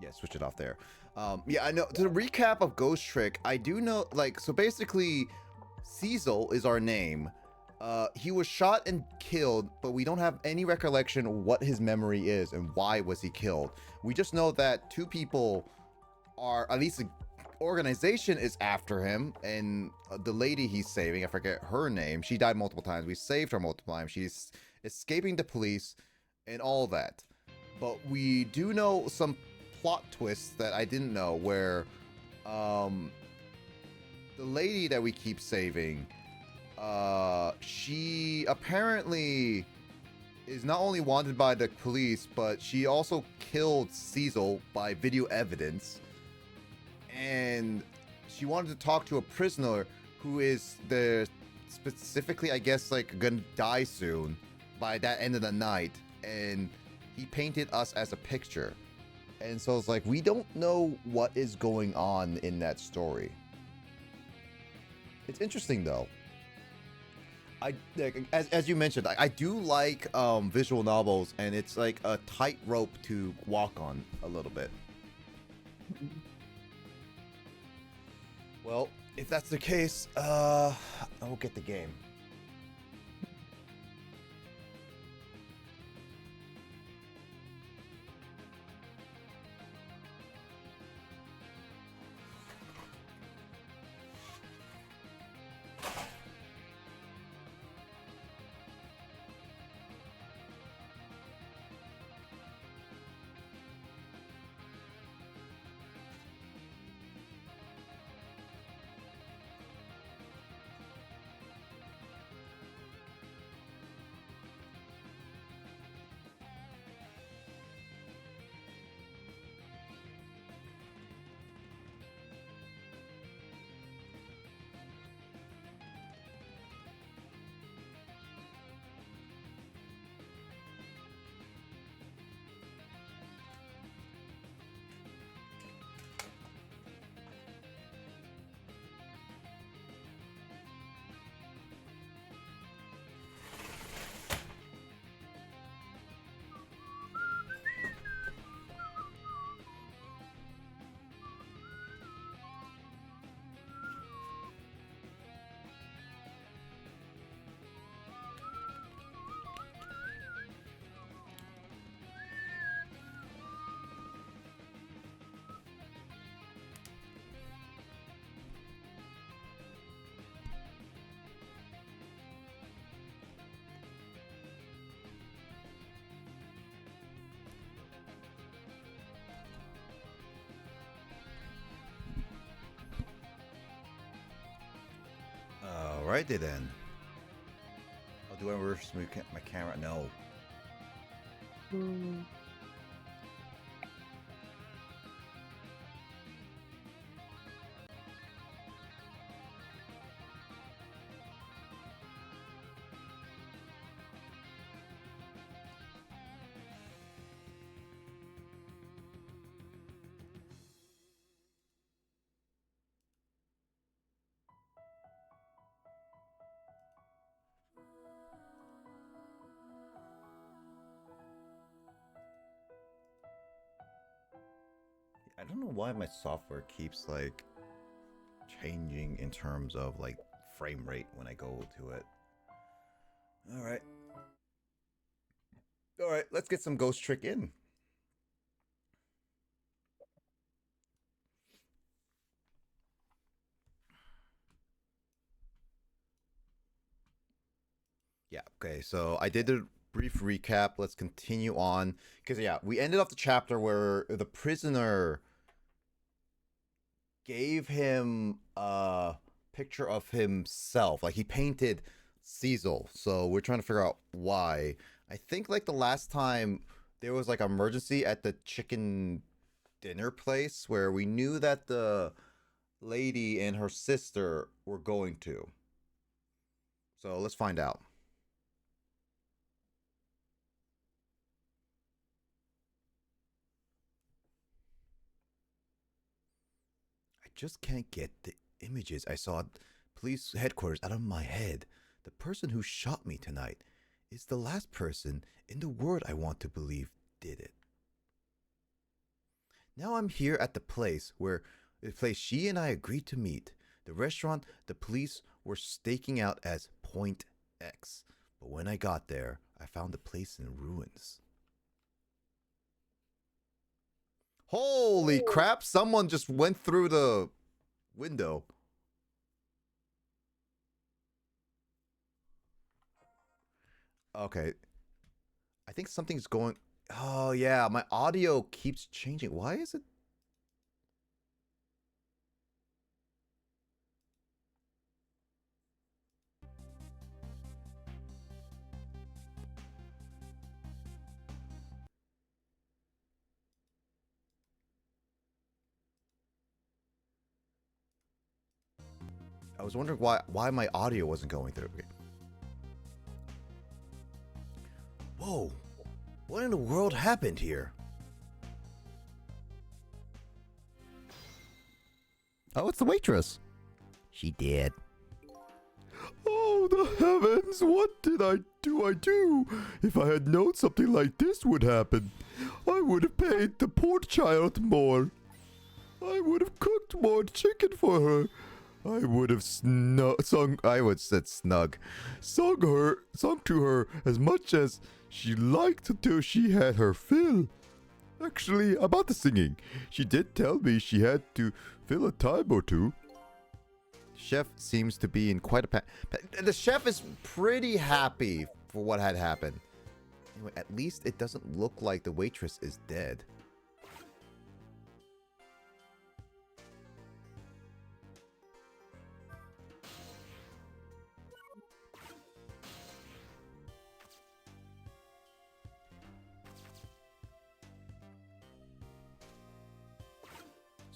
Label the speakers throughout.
Speaker 1: Yeah, switch it off there. Yeah, I know. To the recap of Ghost Trick, I do know, like, so basically, Cecil is our name. He was shot and killed, but we don't have any recollection what his memory is and why was he killed. We just know that two people are, at least the organization is after him, and the lady he's saving, I forget her name, she died multiple times. We saved her multiple times. She's escaping the police and all that. But we do know some plot twists that I didn't know, where the lady that we keep saving, she apparently is not only wanted by the police, but she also killed Cecil by video evidence. And she wanted to talk to a prisoner who is specifically, I guess, like gonna die soon by that end of the night. And he painted us as a picture. And so it's like, we don't know what is going on in that story. It's interesting though. As you mentioned, I do like visual novels, and it's like a tightrope to walk on a little bit. Well, if that's the case, I will get the game. Alrighty then. Oh, do I reverse my camera? No. I don't know why my software keeps like changing in terms of like frame rate when I go to it. All right. All right, let's get some Ghost Trick in. Yeah, okay. So I did a brief recap. Let's continue on, cuz yeah, we ended off the chapter where the prisoner gave him a picture of himself. Like he painted Cecil. So we're trying to figure out why. I think like the last time there was like emergency at the chicken dinner place where we knew that the lady and her sister were going to. So let's find out. I just can't get the images I saw at police headquarters out of my head. The person who shot me tonight is the last person in the world I want to believe did it. Now I'm here at the place she and I agreed to meet. The restaurant the police were staking out as Point X. But when I got there, I found the place in ruins. Holy crap, someone just went through the window. Okay. I think something's going... Oh, yeah, my audio keeps changing. Why is it... I was wondering why my audio wasn't going through. Okay. Whoa. What in the world happened here? Oh, it's the waitress. She did. Oh, the heavens! What did I do? If I had known something like this would happen, I would have paid the poor child more. I would have cooked more chicken for her. I would have sung to her as much as she liked until she had her fill. Actually, about the singing, she did tell me she had to fill a time or two. Chef seems to be in quite a the chef is pretty happy for what had happened. Anyway, at least it doesn't look like the waitress is dead.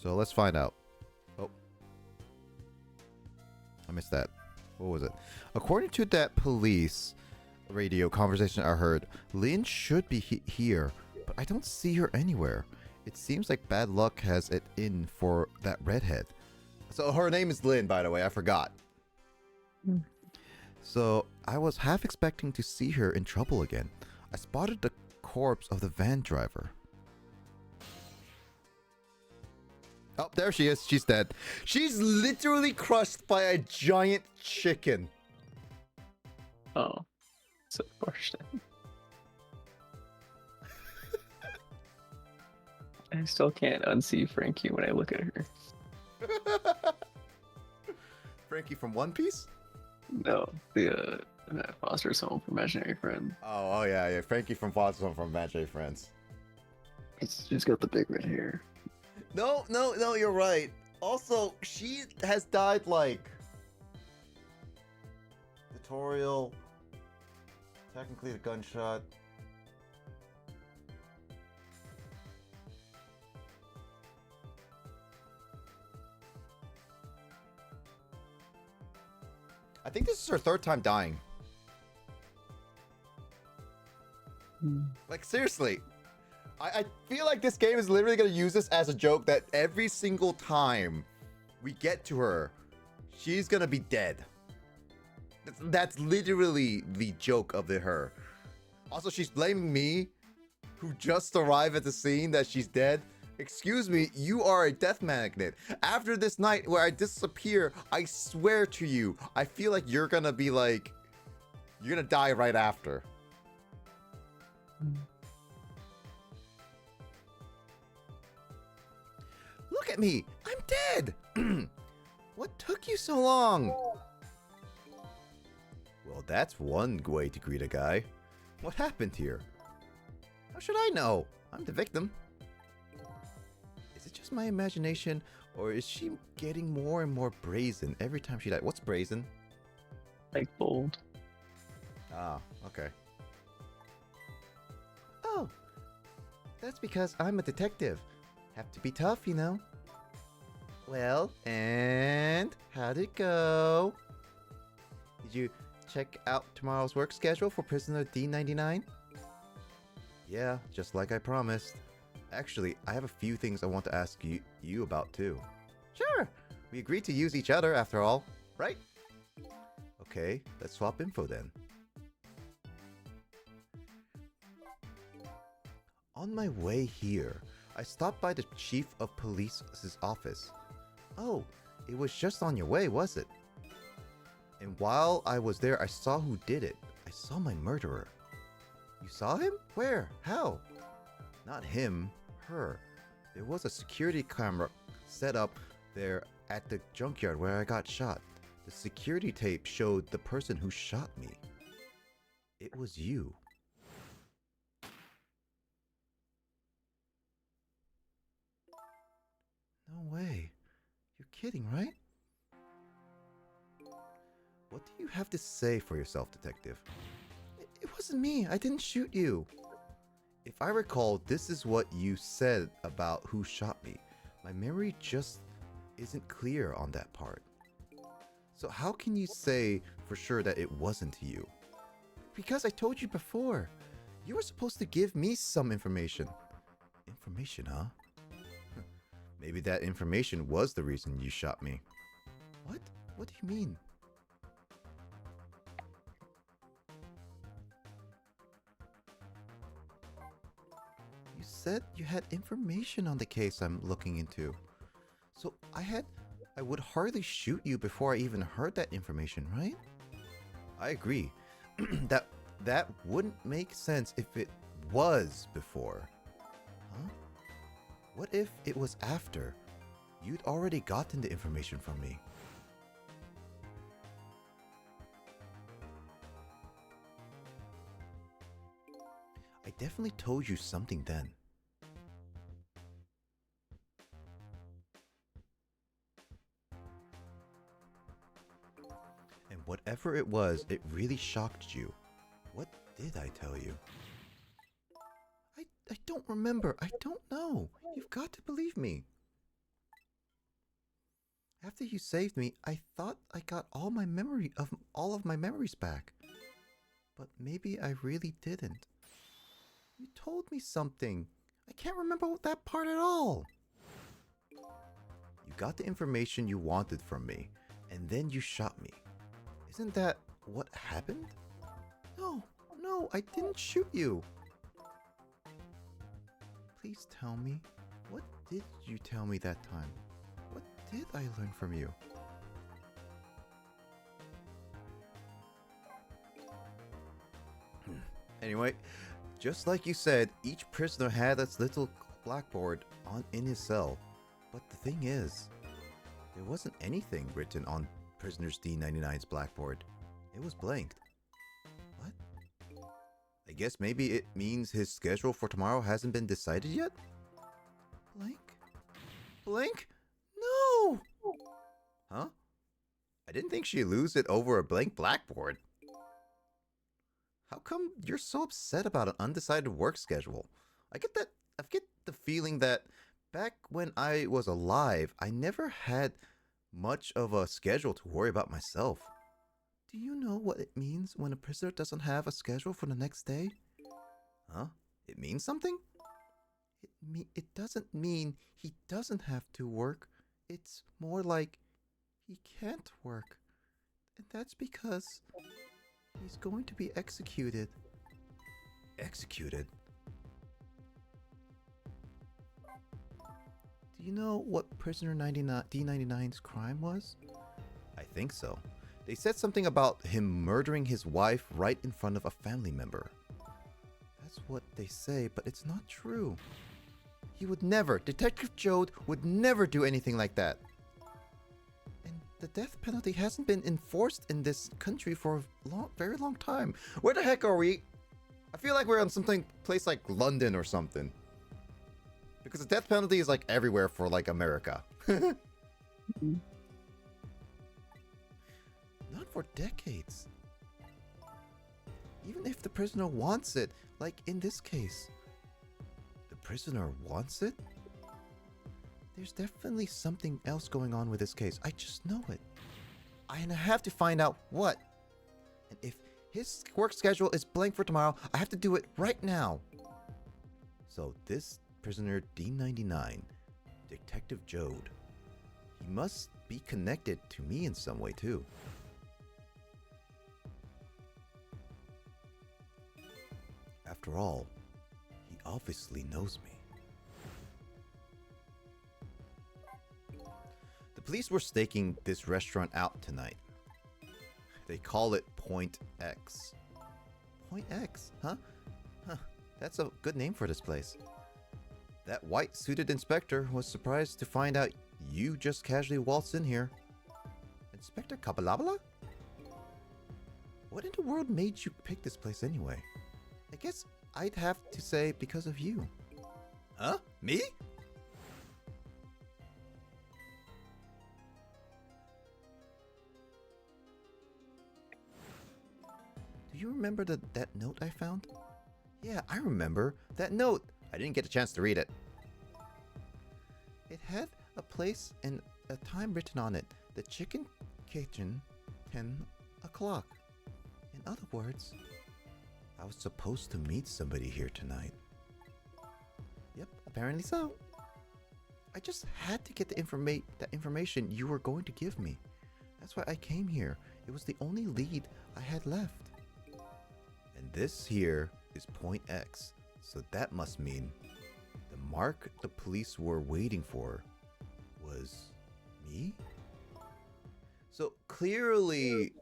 Speaker 1: So let's find out. Oh. I missed that. What was it? According to that police radio conversation I heard, Lynn should be here, but I don't see her anywhere. It seems like bad luck has it in for that redhead. So her name is Lynn, by the way. I forgot. So I was half expecting to see her in trouble again. I spotted the corpse of the van driver. Oh, there she is. She's dead. She's literally crushed by a giant chicken.
Speaker 2: Oh, so unfortunate. I still can't unsee Frankie when I look at her.
Speaker 1: Frankie from One Piece?
Speaker 2: No, the Foster's Home for Imaginary Friend.
Speaker 1: Oh yeah. Frankie from Foster's Home for Imaginary Friends.
Speaker 2: She's got the big red hair.
Speaker 1: No, you're right. Also, she has died like... Tutorial. Technically the gunshot. I think this is her third time dying. Like, seriously. I feel like this game is literally going to use this as a joke that every single time we get to her, she's going to be dead. That's literally the joke of her. Also, she's blaming me, who just arrived at the scene, that she's dead. Excuse me, you are a death magnet. After this night where I disappear, I swear to you, I feel like you're going to be like... You're going to die right after. Look at me! I'm dead! What took you so long? Well, that's one way to greet a guy. What happened here? How should I know? I'm the victim. Is it just my imagination, or is she getting more and more brazen every time she dies? What's brazen?
Speaker 2: Like bold.
Speaker 1: Ah, okay. Oh, that's because I'm a detective. Have to be tough, you know. Well, and how'd it go? Did you check out tomorrow's work schedule for prisoner D99? Yeah, just like I promised. Actually, I have a few things I want to ask you about too. Sure, we agreed to use each other after all, right? Okay, let's swap info then. On my way here, I stopped by the chief of police's office. Oh, it was just on your way, was it? And while I was there, I saw who did it. I saw my murderer. You saw him? Where? How? Not him, her. There was a security camera set up there at the junkyard where I got shot. The security tape showed the person who shot me. It was you. No way. You're kidding, right? What do you have to say for yourself, detective? It wasn't me. I didn't shoot you. If I recall, this is what you said about who shot me. My memory just isn't clear on that part. So how can you say for sure that it wasn't you? Because I told you before. You were supposed to give me some information. Information, huh? Maybe that information was the reason you shot me. What? What do you mean? You said you had information on the case I'm looking into. So I would hardly shoot you before I even heard that information, right? I agree. that wouldn't make sense if it was before. Huh? What if it was after? You'd already gotten the information from me. I definitely told you something then. And whatever it was, it really shocked you. What did I tell you? I don't remember. I don't know. You've got to believe me. After you saved me, I thought I got all of my memories back. But maybe I really didn't. You told me something. I can't remember that part at all. You got the information you wanted from me, and then you shot me. Isn't that what happened? No, I didn't shoot you. Please tell me, what did you tell me that time? What did I learn from you? Anyway, just like you said, each prisoner had its little blackboard in his cell. But the thing is, there wasn't anything written on Prisoners D99's blackboard. It was blanked. What? I guess maybe it means his schedule for tomorrow hasn't been decided yet? Blank? Blank? No! Huh? I didn't think she'd lose it over a blank blackboard. How come you're so upset about an undecided work schedule? I get the feeling that back when I was alive, I never had much of a schedule to worry about myself. Do you know what it means when a prisoner doesn't have a schedule for the next day? Huh? It means something? It doesn't mean he doesn't have to work. It's more like he can't work. And that's because he's going to be executed. Executed? Do you know what prisoner D99's crime was? I think so. They said something about him murdering his wife right in front of a family member. That's what they say, but it's not true. He would never, Detective Jode would never do anything like that. And the death penalty hasn't been enforced in this country for a very long time. Where the heck are we? I feel like we're on place like London or something. Because the death penalty is like everywhere for like America. Not for decades. Even if the prisoner wants it, like in this case. The prisoner wants it? There's definitely something else going on with this case. I just know it. I have to find out what. And if his work schedule is blank for tomorrow, I have to do it right now. So this prisoner D99, Detective Jode, he must be connected to me in some way too. After all, he obviously knows me. The police were staking this restaurant out tonight. They call it Point X. Point X, huh? Huh, that's a good name for this place. That white-suited inspector was surprised to find out you just casually waltzed in here. Inspector Kabalabala? What in the world made you pick this place anyway? I guess I'd have to say because of you. Huh? Me? Do you remember that note I found? Yeah, I remember. That note. I didn't get a chance to read it. It had a place and a time written on it. The Chicken Kitchen, 10 o'clock. In other words, I was supposed to meet somebody here tonight. Yep, apparently so. I just had to get that information you were going to give me. That's why I came here. It was the only lead I had left. And this here is Point X, so that must mean the mark the police were waiting for was me? So clearly,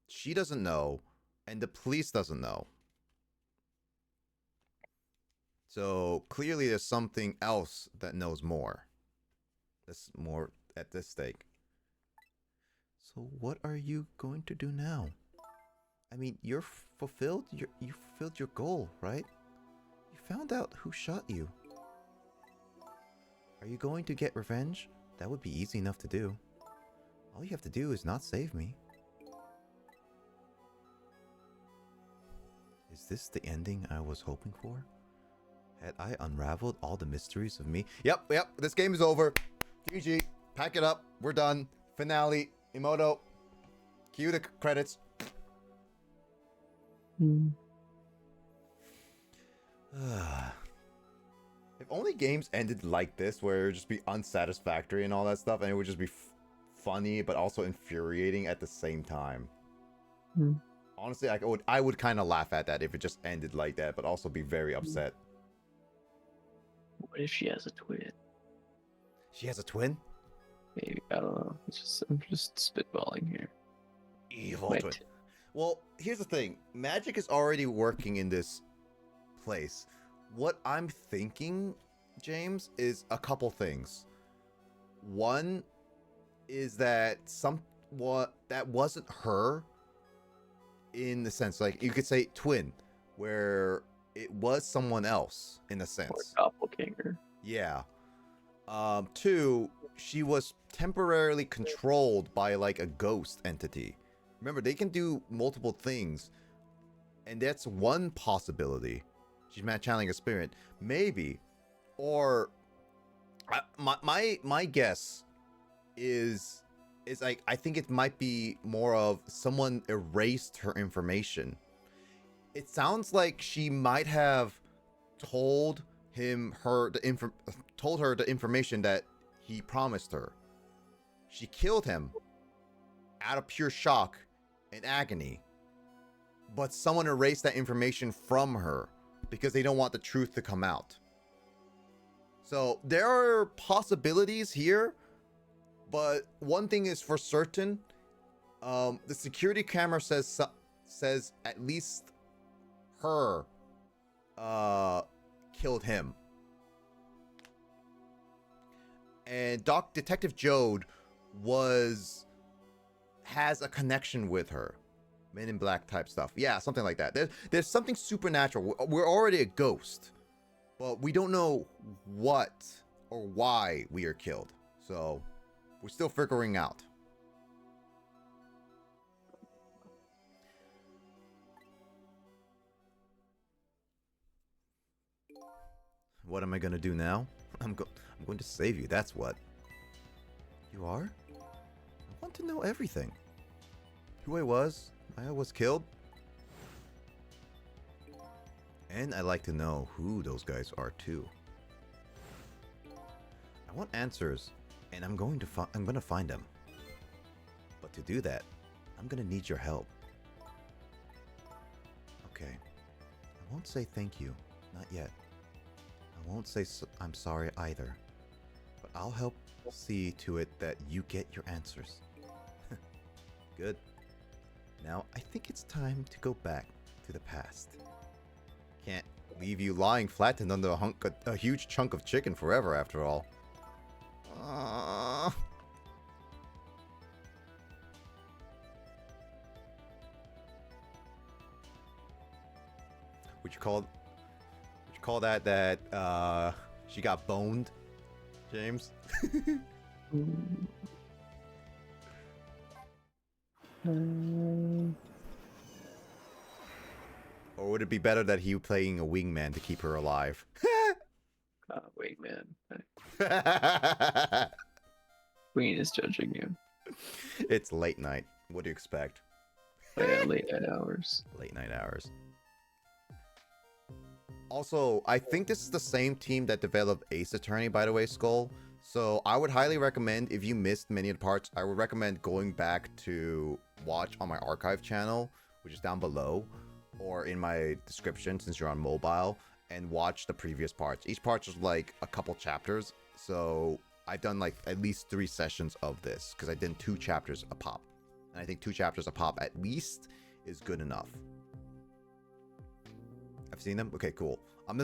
Speaker 1: she doesn't know, and the police doesn't know. So clearly there's something else that knows more. That's more at this stake. So what are you going to do now? I mean, you're fulfilled. You fulfilled your goal, right? You found out who shot you. Are you going to get revenge? That would be easy enough to do. All you have to do is not save me. Is this the ending I was hoping for? Had I unraveled all the mysteries of me? Yep, this game is over. GG. Pack it up. We're done. Finale. Emoto. Cue the credits. If only games ended like this, where it would just be unsatisfactory and all that stuff, and it would just be funny but also infuriating at the same time. Honestly, I would kind of laugh at that if it just ended like that, but also be very upset.
Speaker 2: What if she has a twin?
Speaker 1: She has a twin?
Speaker 2: Maybe, I don't know. I'm just spitballing here.
Speaker 1: Evil twin. Well, here's the thing. Magic is already working in this place. What I'm thinking, James, is a couple things. One is that that wasn't her, in the sense, like, you could say twin, where it was someone else in a sense.
Speaker 2: Or doppelganger.
Speaker 1: Yeah. Two, she was temporarily controlled by like a ghost entity. Remember, they can do multiple things, and that's one possibility. She's channeling a spirit, maybe, or my guess is like, I think it might be more of someone erased her information. It sounds like she might have told her the information that he promised her. She killed him out of pure shock and agony, but someone erased that information from her because they don't want the truth to come out. So there are possibilities here, but one thing is for certain, the security camera says at least her killed him. And Detective Jode has a connection with her. Men in Black type stuff. Yeah, something like that. There's something supernatural. We're already a ghost, but we don't know what or why we are killed. So we're still figuring out. What am I gonna do now? I'm going to save you, that's what. You are? I want to know everything. Who I was killed. And I like to know who those guys are too. I want answers, and I'm gonna find them. But to do that, I'm gonna need your help. Okay. I won't say thank you, not yet. I won't say I'm sorry either. But I'll help see to it that you get your answers. Good. Now, I think it's time to go back to the past. Can't leave you lying flattened under a huge chunk of chicken forever, after all. Would you call that she got boned, James? Or would it be better that he playing a wingman to keep her alive?
Speaker 2: Wingman. Queen is judging you.
Speaker 1: It's late night. What do you expect?
Speaker 2: Oh, yeah, late night hours.
Speaker 1: Late night hours. Also, I think this is the same team that developed Ace Attorney, by the way, Skull. So I would highly recommend, if you missed many of the parts, I would recommend going back to watch on my archive channel, which is down below, or in my description since you're on mobile, and watch the previous parts. Each part is like a couple chapters, so I've done like at least 3 sessions of this, because I did 2 chapters a pop. And I think 2 chapters a pop at least is good enough. I've seen them? Okay, cool. I'm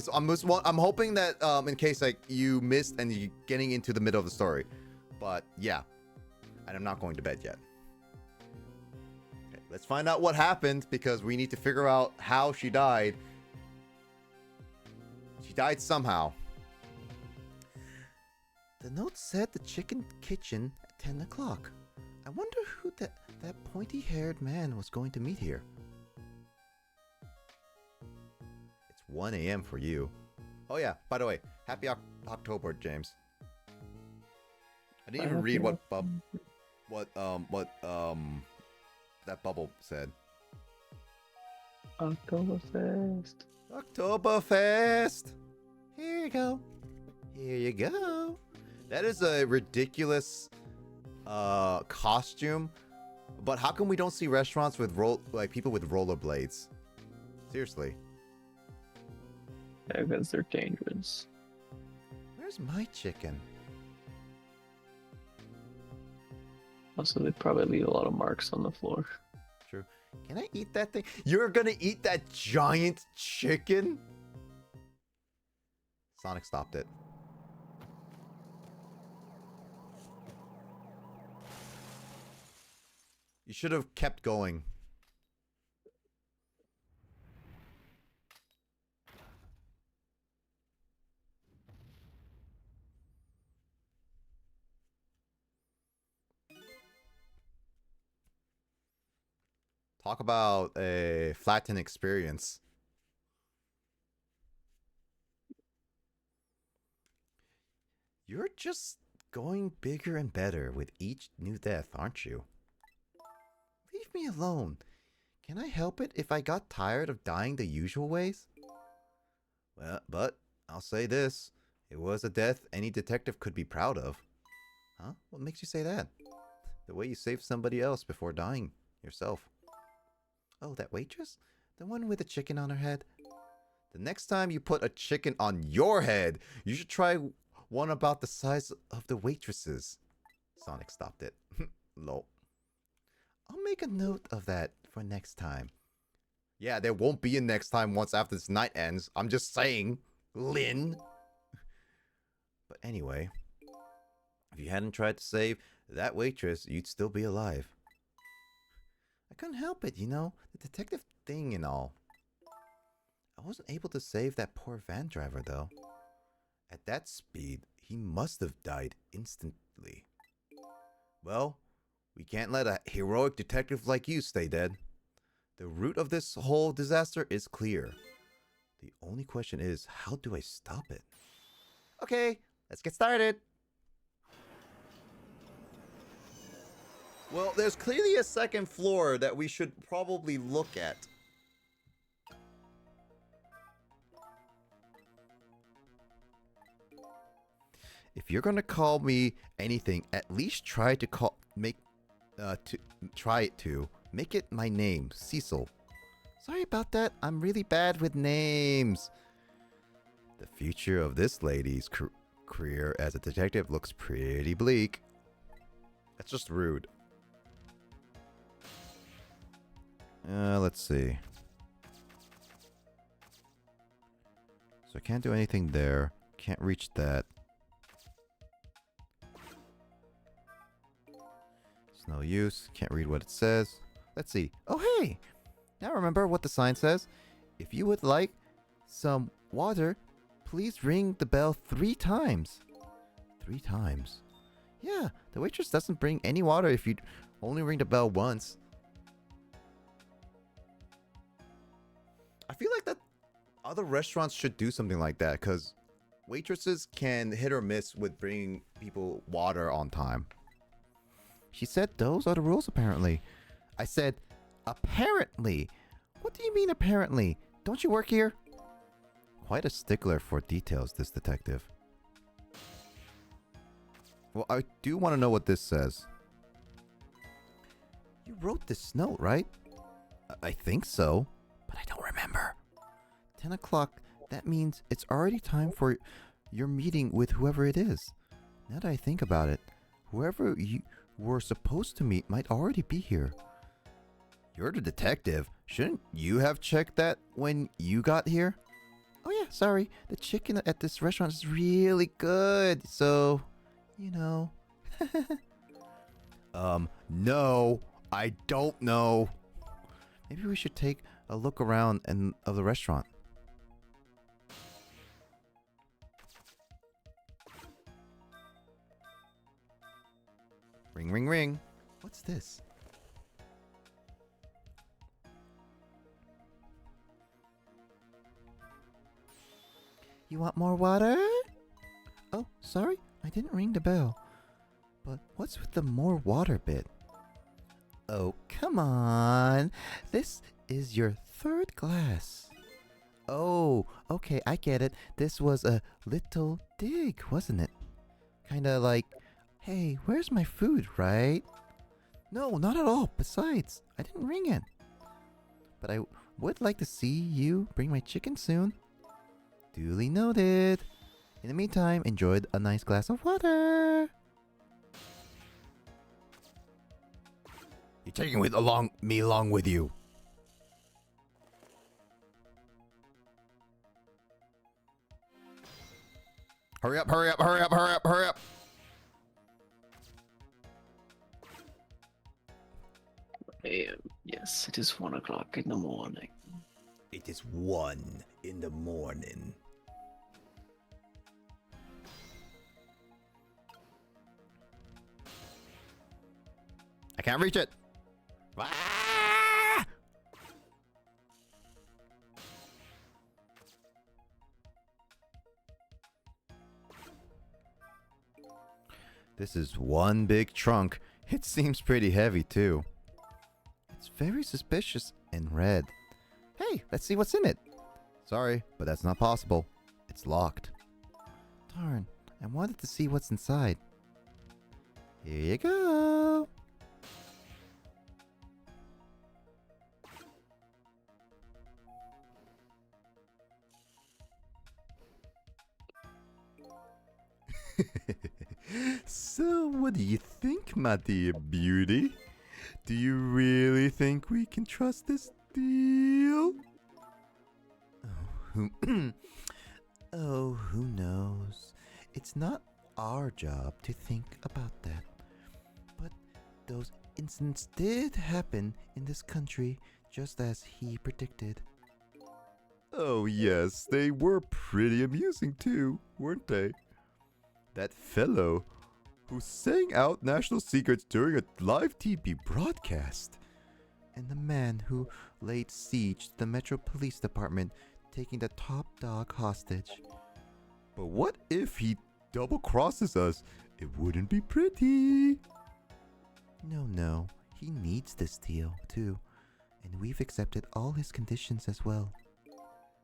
Speaker 1: hoping that in case like you missed and you're getting into the middle of the story. But yeah. And I'm not going to bed yet. Okay, let's find out what happened, because we need to figure out how she died. She died somehow. The note said the chicken kitchen at 10 o'clock. I wonder who that pointy-haired man was going to meet here. It's 1 a.m. for you. Oh yeah, by the way, happy October, James. I didn't even read what that bubble said.
Speaker 2: Oktoberfest.
Speaker 1: Oktoberfest. Here you go. Here you go. That is a ridiculous costume. But how come we don't see restaurants with people with rollerblades? Seriously.
Speaker 2: Yeah, because they're dangerous.
Speaker 1: Where's my chicken?
Speaker 2: Also, they probably leave a lot of marks on the floor.
Speaker 1: True. Can I eat that thing? You're gonna eat that giant chicken? Sonic stopped it. You should have kept going. Talk about a flattened experience. You're just going bigger and better with each new death, aren't you? Leave me alone. Can I help it if I got tired of dying the usual ways? Well, but I'll say this. It was a death any detective could be proud of. Huh? What makes you say that? The way you saved somebody else before dying yourself. Oh, that waitress? The one with the chicken on her head? The next time you put a chicken on your head, you should try one about the size of the waitress's. Sonic stopped it. Lol. I'll make a note of that for next time. Yeah, there won't be a next time once after this night ends. I'm just saying, Lynn. But anyway, if you hadn't tried to save that waitress, you'd still be alive. I couldn't help it, you know, the detective thing and all. I wasn't able to save that poor van driver, though. At that speed, he must have died instantly. Well, we can't let a heroic detective like you stay dead. The root of this whole disaster is clear. The only question is, how do I stop it? Okay, let's get started. Well, there's clearly a second floor that we should probably look at. If you're gonna call me anything, at least try to make it my name, Cecil. Sorry about that. I'm really bad with names. The future of this lady's career as a detective looks pretty bleak. That's just rude. Let's see. So I can't do anything there. Can't reach that. It's no use. Can't read what it says. Let's see. Oh, hey! Now remember what the sign says. If you would like some water, please ring the bell 3 times. 3 times? Yeah, the waitress doesn't bring any water if you only ring the bell once. I feel like that other restaurants should do something like that, because waitresses can hit or miss with bringing people water on time. She said those are the rules, apparently. I said, apparently. What do you mean, apparently? Don't you work here? Quite a stickler for details, this detective. Well, I do want to know what this says. You wrote this note, right? I think so, but I don't remember. 10 o'clock, that means it's already time for your meeting with whoever it is. Now that I think about it, whoever you were supposed to meet might already be here. You're the detective. Shouldn't you have checked that when you got here? Oh yeah, sorry. The chicken at this restaurant is really good, so, you know. No, I don't know. Maybe we should take a look around of the restaurant. Ring, ring, ring. What's this? You want more water? Oh, sorry, I didn't ring the bell. But what's with the more water bit? Oh, come on. This is your 3rd glass. Oh, okay, I get it. This was a little dig, wasn't it? Kinda like, hey, where's my food, right? No, not at all. Besides, I didn't ring it. But I would like to see you bring my chicken soon. Duly noted. In the meantime, enjoy a nice glass of water. You're taking me along with you. Hurry up, hurry up, hurry up, hurry up, hurry up.
Speaker 2: Yes, it is 1 o'clock in the morning.
Speaker 1: It is 1 in the morning. I can't reach it. Ah! This is one big trunk. It seems pretty heavy too. It's very suspicious and red. Hey, let's see what's in it. Sorry, but that's not possible. It's locked. Darn, I wanted to see what's inside. Here you go. So, what do you think, my dear beauty? Do you really think we can trust this deal? Oh, who knows? It's not our job to think about that. But those incidents did happen in this country just as he predicted. Oh yes, they were pretty amusing too, weren't they? That fellow who sang out national secrets during a live TV broadcast. And the man who laid siege to the Metro Police Department, taking the top dog hostage. But what if he double crosses us? It wouldn't be pretty. No, he needs this deal too. And we've accepted all his conditions as well.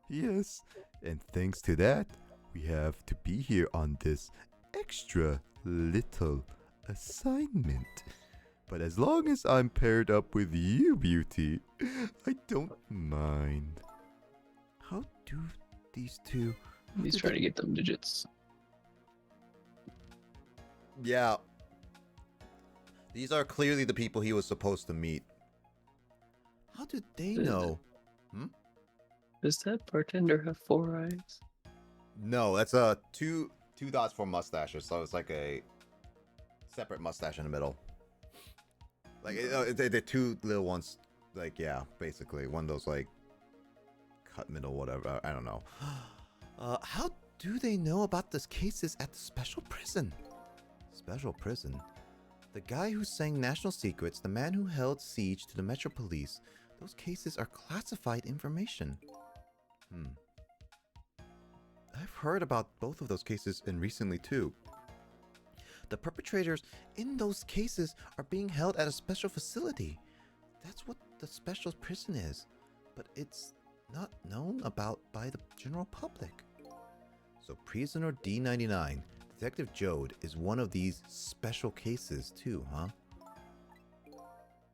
Speaker 1: Yes, and thanks to that, we have to be here on this extra little assignment. But as long as I'm paired up with you, beauty, I don't mind. How do these two...
Speaker 2: He's trying to get them digits.
Speaker 1: Yeah. These are clearly the people he was supposed to meet. How did they know?
Speaker 2: Does that bartender have 4 eyes?
Speaker 1: No, that's two dots for mustaches, so it's like a separate mustache in the middle. Like they're two little ones. Like yeah, basically one of those like cut middle whatever. I don't know. How do they know about the cases at the special prison? Special prison. The guy who sang National Secrets, the man who held siege to the Metro Police. Those cases are classified information. I've heard about both of those cases and recently too. The perpetrators in those cases are being held at a special facility. That's what the special prison is, but it's not known about by the general public. So prisoner D99, Detective Jode, is one of these special cases too, huh?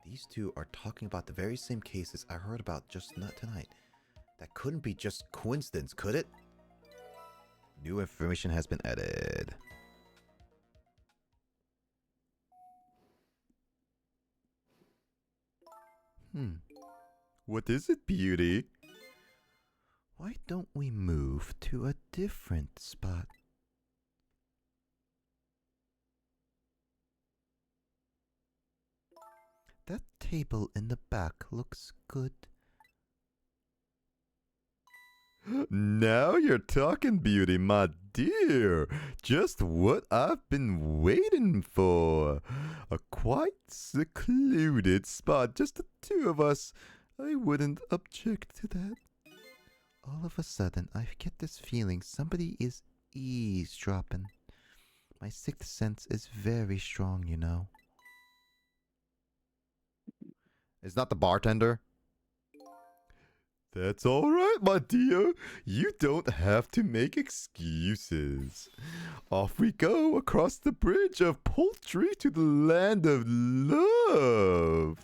Speaker 1: These two are talking about the very same cases I heard about just not tonight. That couldn't be just coincidence, could it? New information has been added. What is it, Beauty? Why don't we move to a different spot? That table in the back looks good. Now you're talking, Beauty, my dear. Just what I've been waiting for. A quite secluded spot, just the two of us. I wouldn't object to that. All of a sudden, I get this feeling somebody is eavesdropping. My sixth sense is very strong, you know. It's not the bartender? That's all right, my dear. You don't have to make excuses. Off we go across the bridge of poultry to the land of love.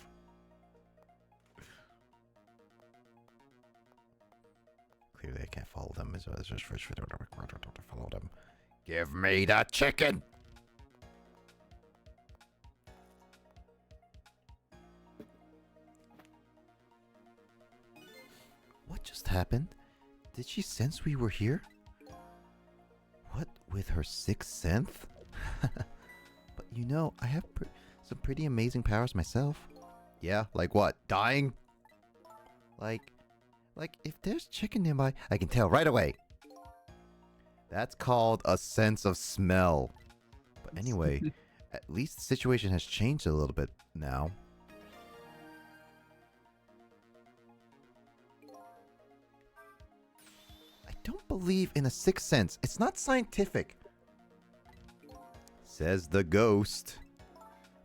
Speaker 1: Clearly, I can't follow them. It's just for to follow them. Give me the chicken. What just happened? Did she sense we were here? What with her sixth sense? But you know, I have some pretty amazing powers myself. Yeah, like what? Dying? Like if there's chicken nearby, I can tell right away. That's called a sense of smell. But anyway, at least the situation has changed a little bit now. I don't believe in a sixth sense. It's not scientific. Says the ghost.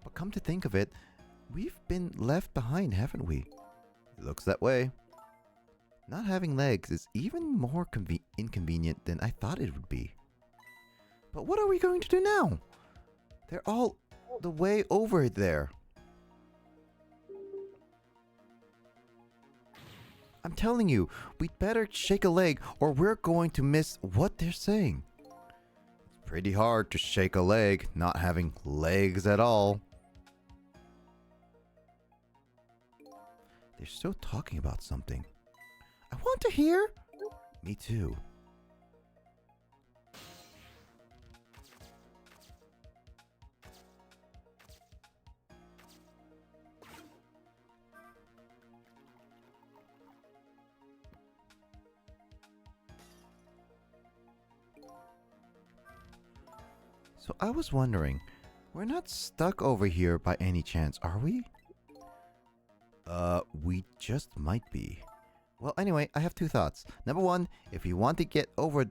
Speaker 1: But come to think of it, we've been left behind, haven't we? It looks that way. Not having legs is even more inconvenient than I thought it would be. But what are we going to do now? They're all the way over there. I'm telling you, we'd better shake a leg or we're going to miss what they're saying. It's pretty hard to shake a leg not having legs at all. They're still talking about something. I want to hear. Me too. So I was wondering, we're not stuck over here by any chance, are we? We just might be. Well, anyway, I have two thoughts. Number one, if we want to get over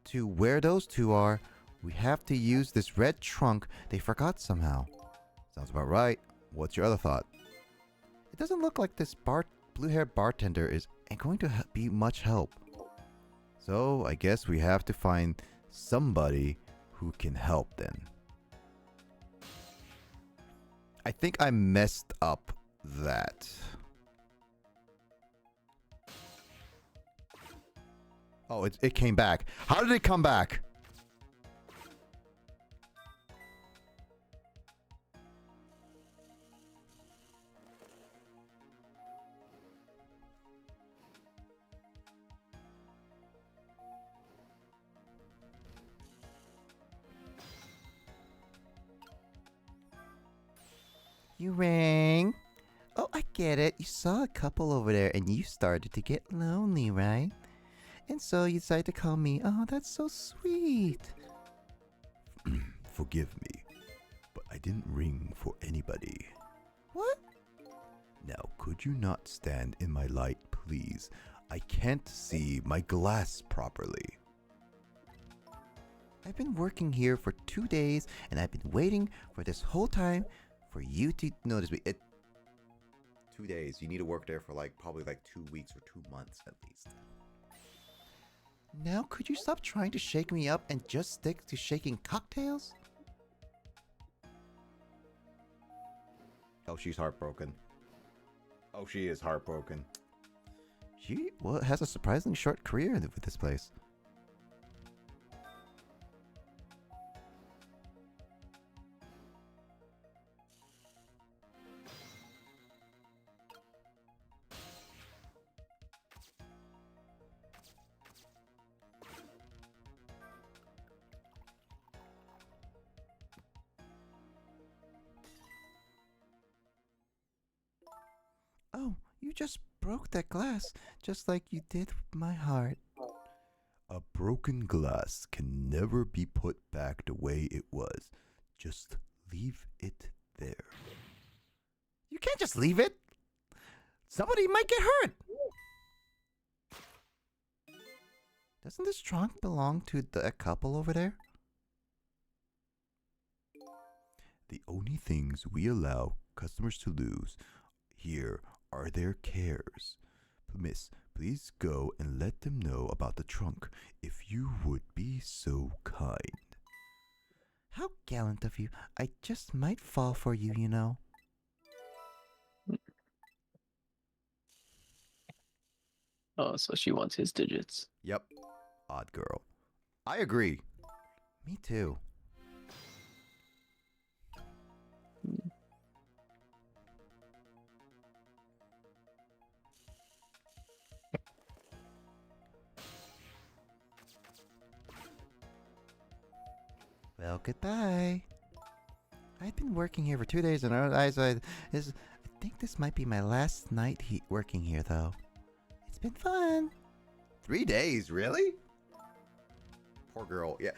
Speaker 1: to where those two are, we have to use this red trunk they forgot somehow. Sounds about right. What's your other thought? It doesn't look like this blue-haired bartender ain't going to be much help. So, I guess we have to find somebody who can help then. I think I messed up that. Oh, it came back. How did it come back?
Speaker 3: You rang? Oh, I get it. You saw a couple over there and you started to get lonely, right? And so you decided to call me. Oh, that's so sweet.
Speaker 4: Forgive me, but I didn't ring for anybody.
Speaker 3: What?
Speaker 4: Now, could you not stand in my light, please? I can't see my glass properly.
Speaker 3: I've been working here for 2 days and I've been waiting for this whole time for you to notice me.
Speaker 1: 2 days. You need to work there for probably 2 weeks or 2 months at least.
Speaker 3: Now could you stop trying to shake me up and just stick to shaking cocktails?
Speaker 1: Oh, she's heartbroken. Oh, she is heartbroken.
Speaker 3: She has a surprisingly short career with this place. Oh, you just broke that glass, just like you did with my heart.
Speaker 4: A broken glass can never be put back the way it was. Just leave it there.
Speaker 3: You can't just leave it. Somebody might get hurt. Doesn't this trunk belong to the couple over there?
Speaker 4: The only things we allow customers to lose here are their cares. Miss, please go and let them know about the trunk, if you would be so kind.
Speaker 3: How gallant of you. I just might fall for you, you know.
Speaker 2: Oh, so she wants his digits.
Speaker 1: Yep. Odd girl. I agree.
Speaker 3: Me too. Well, goodbye. I've been working here for 2 days and I think this might be my last night working here, though. It's been fun.
Speaker 1: 3 days, really? Poor girl. Yeah.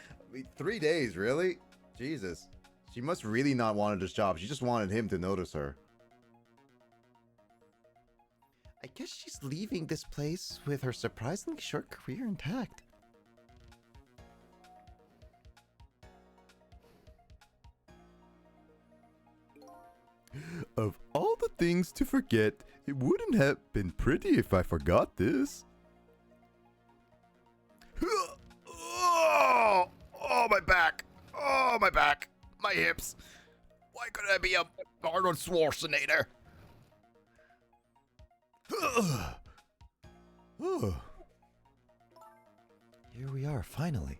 Speaker 1: 3 days, really? Jesus. She must really not wanted this job. She just wanted him to notice her.
Speaker 3: I guess she's leaving this place with her surprisingly short career intact.
Speaker 4: Of all the things to forget, it wouldn't have been pretty if I forgot this.
Speaker 1: Oh, my back. Oh, my back. My hips. Why couldn't I be a Arnold Schwarzenegger?
Speaker 3: Here we are, finally.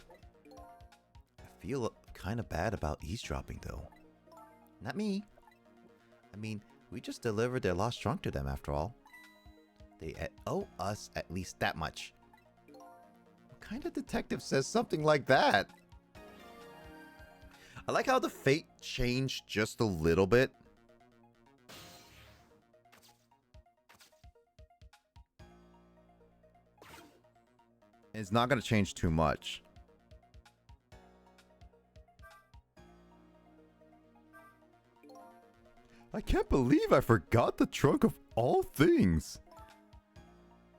Speaker 3: I feel kind of bad about eavesdropping, though. Not me. I mean, we just delivered their lost trunk to them, after all. They owe us at least that much.
Speaker 1: What kind of detective says something like that? I like how the fate changed just a little bit. It's not going to change too much.
Speaker 4: I can't believe I forgot the trunk of all things.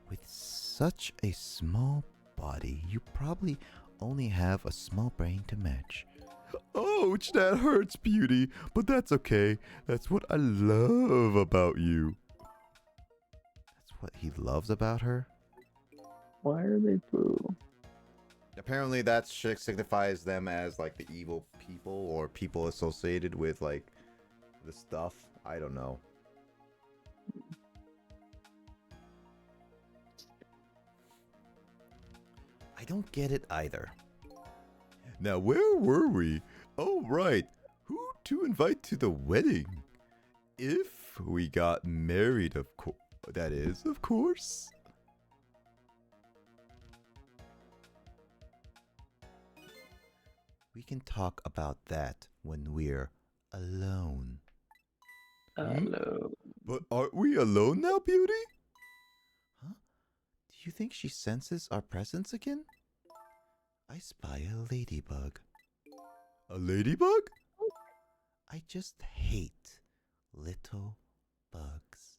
Speaker 3: With such a small body, you probably only have a small brain to match.
Speaker 4: Ouch, that hurts, Beauty, but that's okay. That's what I love about you.
Speaker 3: That's what he loves about her?
Speaker 2: Why are they blue?
Speaker 1: Apparently that signifies them as the evil people or people associated with the stuff. I don't know.
Speaker 3: I don't get it either.
Speaker 4: Now, where were we? Oh, right. Who to invite to the wedding? If we got married, of course. That is, of course.
Speaker 3: We can talk about that when we're alone.
Speaker 2: Hello.
Speaker 4: But aren't we alone now, Beauty?
Speaker 3: Huh? Do you think she senses our presence again? I spy a ladybug.
Speaker 4: A ladybug?
Speaker 3: I just hate little bugs.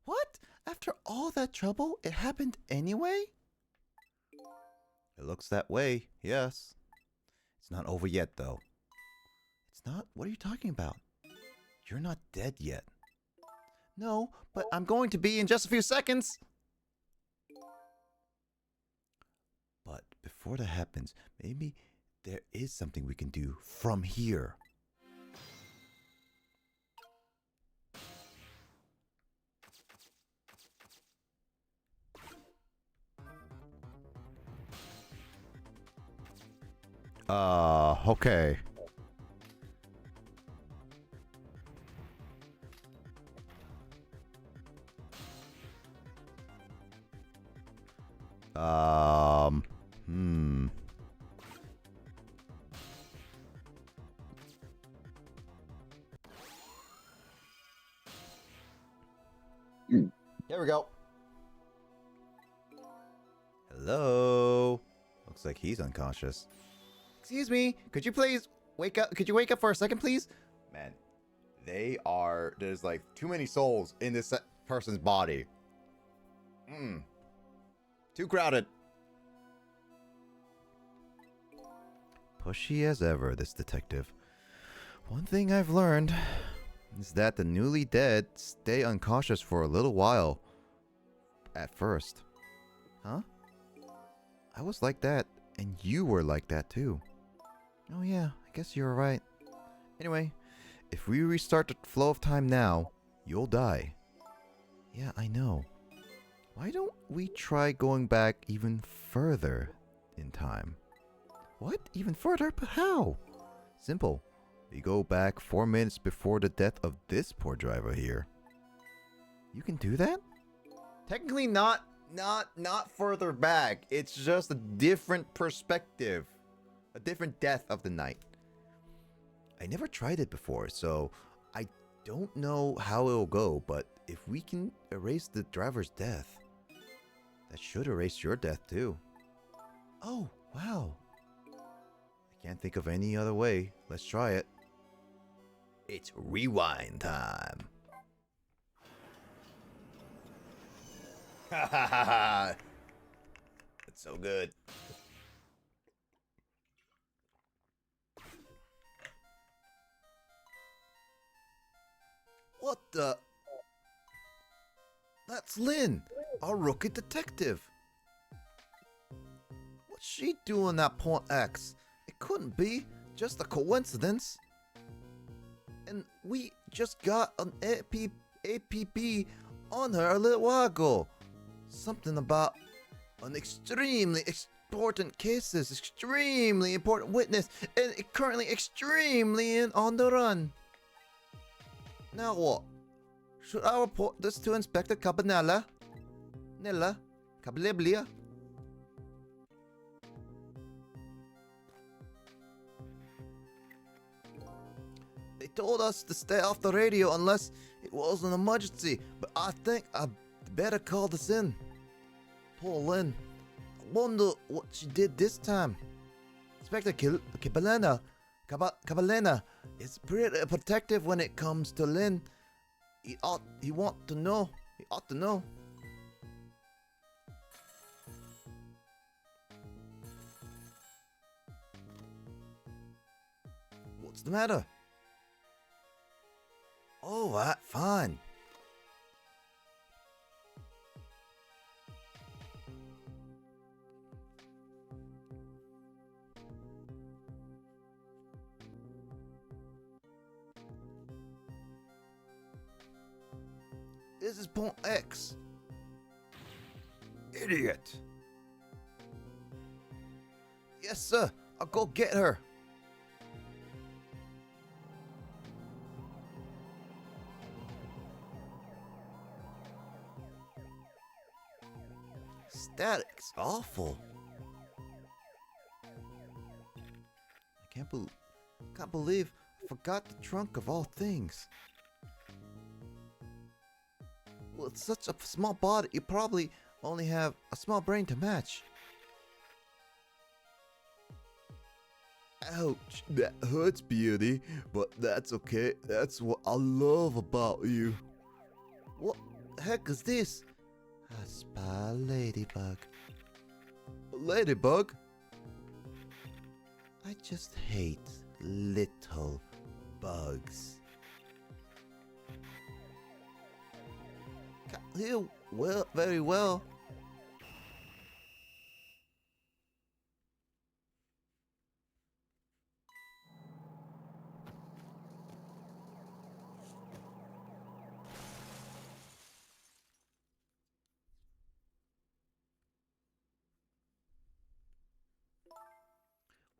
Speaker 3: What? After all that trouble, it happened anyway? It looks that way, yes. It's not over yet, though. It's not? What are you talking about? You're not dead yet. No, but I'm going to be in just a few seconds. But before that happens, maybe there is something we can do from here.
Speaker 1: Okay. Hmm.
Speaker 3: Here we go. Hello. Looks like he's unconscious. Excuse me. Could you please wake up? Could you wake up for a second, please?
Speaker 1: Man, there's like too many souls in this person's body. Too crowded.
Speaker 3: Pushy as ever, this detective. One thing I've learned is that the newly dead stay unconscious for a little while. At first. Huh? I was like that, and you were like that too. Oh yeah, I guess you're right. Anyway, if we restart the flow of time now, you'll die. Yeah, I know. Why don't we try going back even further in time? What? Even further? But how? Simple. We go back 4 minutes before the death of this poor driver here. You can do that?
Speaker 1: Technically not further back. It's just a different perspective. A different death of the night.
Speaker 3: I never tried it before, so I don't know how it'll go, but if we can erase the driver's death, that should erase your death too. Oh, wow. I can't think of any other way. Let's try it. It's rewind time.
Speaker 1: Ha ha ha ha. It's so good.
Speaker 3: What the? That's Lynn, our rookie detective. What's she doing at Point X? It couldn't be just a coincidence. And we just got an APB on her a little while ago. Something about an extremely important cases, extremely important witness, and currently extremely on the run. Now what? Should I report this to Inspector Cabanella? Nella? Cabliblia? They told us to stay off the radio unless it was an emergency, but I think I better call this in. Poor Lynn. I wonder what she did this time. Inspector Cabalena is pretty protective when it comes to Lynn. He ought to know. What's the matter? Oh, fine. This is Point X. Idiot. Yes, sir. I'll go get her. Static's awful. I can't believe I forgot the trunk of all things. Well, it's such a small body, you probably only have a small brain to match.
Speaker 4: Ouch, that hurts, Beauty, but that's okay. That's what I love about you.
Speaker 3: What the heck is this? A spy ladybug.
Speaker 4: Ladybug?
Speaker 3: I just hate little bugs. Can't hear well, very well.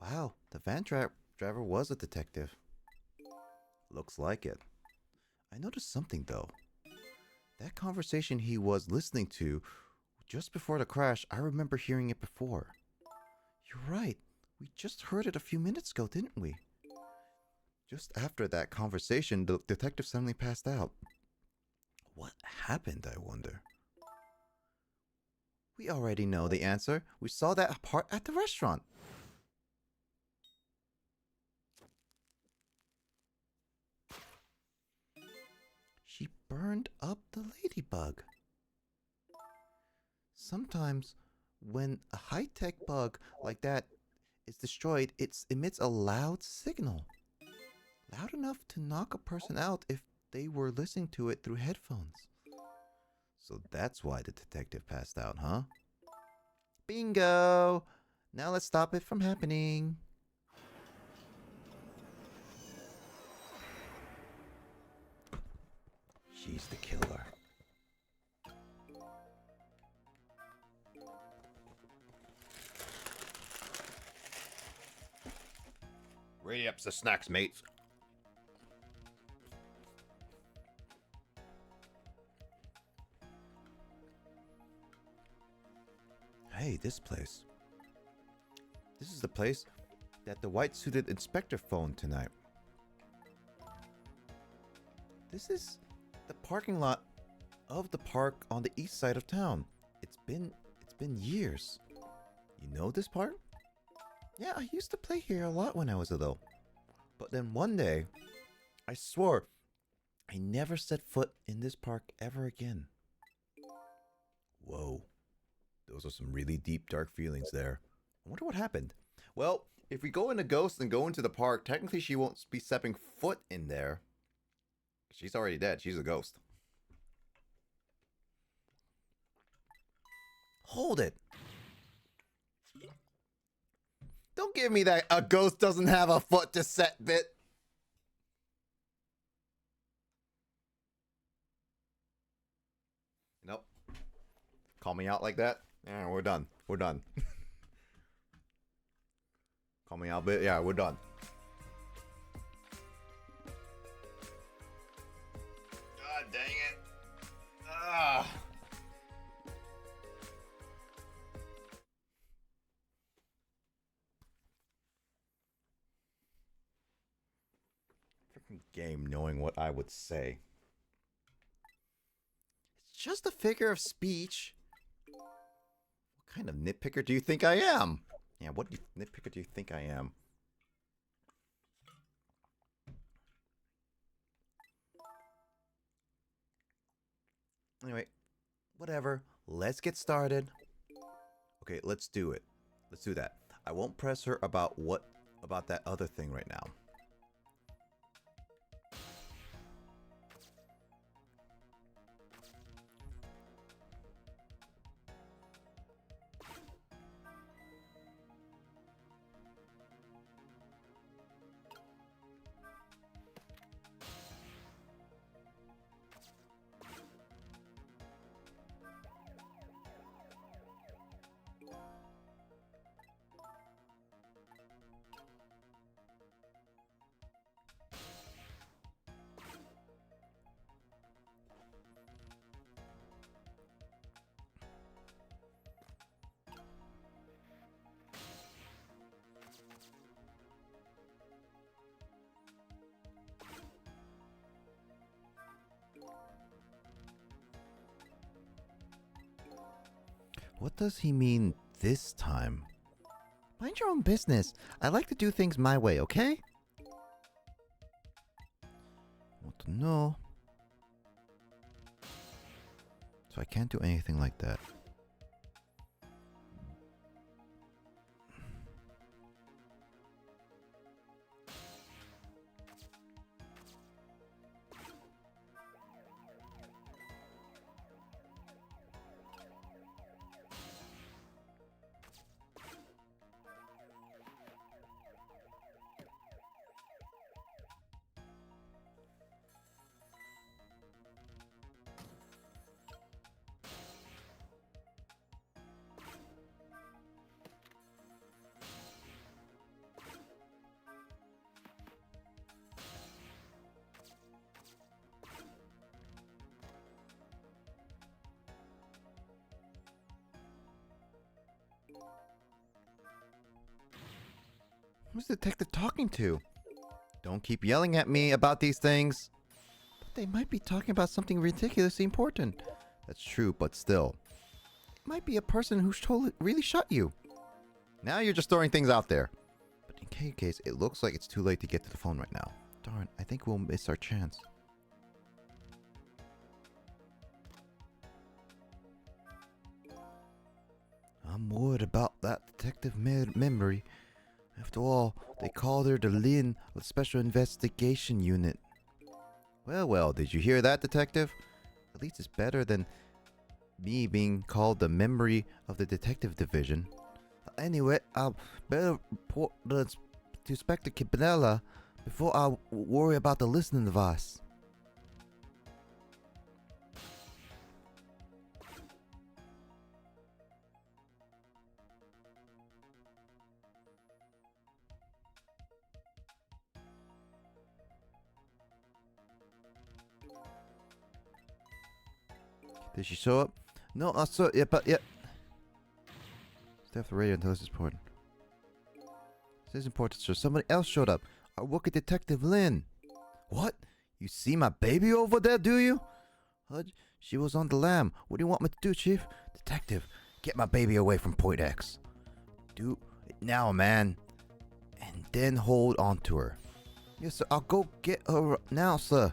Speaker 3: Wow, the driver was a detective. Looks like it. I noticed something though. That conversation he was listening to just before the crash, I remember hearing it before. You're right. We just heard it a few minutes ago, didn't we? Just after that conversation, the detective suddenly passed out. What happened, I wonder? We already know the answer. We saw that part at the restaurant. She burned up the ladybug. Sometimes, when a high-tech bug like that is destroyed, it emits a loud signal. Loud enough to knock a person out if they were listening to it through headphones. So that's why the detective passed out, huh? Bingo! Now let's stop it from happening. She's the killer.
Speaker 1: Ready up the snacks, mates.
Speaker 3: Hey, this place. This is the place that the white-suited inspector phoned tonight. This is the parking lot of the park on the east side of town. It's been years. You know this park? Yeah, I used to play here a lot when I was little. But then one day, I swore I never set foot in this park ever again.
Speaker 1: Whoa. Those are some really deep, dark feelings there. I wonder what happened. Well, if we go into Ghost and go into the park, technically she won't be stepping foot in there. She's already dead. She's a ghost.
Speaker 3: Hold it!
Speaker 1: Don't give me that a ghost doesn't have a foot to set bit. Nope. Call me out like that? Yeah, we're done. We're done. Call me out, but yeah, we're done. God dang it. Ah. Freaking game knowing what I would say.
Speaker 3: It's just a figure of speech.
Speaker 1: What kind of nitpicker do you think I am? Yeah, what nitpicker do you think I am?
Speaker 3: Anyway, whatever. Let's get started.
Speaker 1: Okay, let's do it. Let's do that. I won't press her about that other thing right now.
Speaker 3: What does he mean this time? Mind your own business. I like to do things my way, okay? Want to know? So I can't do anything like that. Who's the detective talking to? Don't keep yelling at me about these things. But they might be talking about something ridiculously important. That's true, but still. It might be a person who's totally really shot you. Now you're just throwing things out there. But in any case, it looks like it's too late to get to the phone right now. Darn, I think we'll miss our chance. I'm worried about that detective memory. After all, they called her the Lin of the Special Investigation Unit. Well, well, did you hear that, detective? At least it's better than me being called the memory of the detective division. Anyway, I'll better report this to Inspector Cabinella before I worry about the listening device. Did she show up? No, I saw. Yeah, but yeah. Stay off the radio until this is important. This is important, sir. Somebody else showed up. Our rookie detective Lynn. What? You see my baby over there, do you? She was on the lam. What do you want me to do, Chief? Detective, get my baby away from Point X. Do it now, man. And then hold on to her. Yes, sir. I'll go get her now, sir.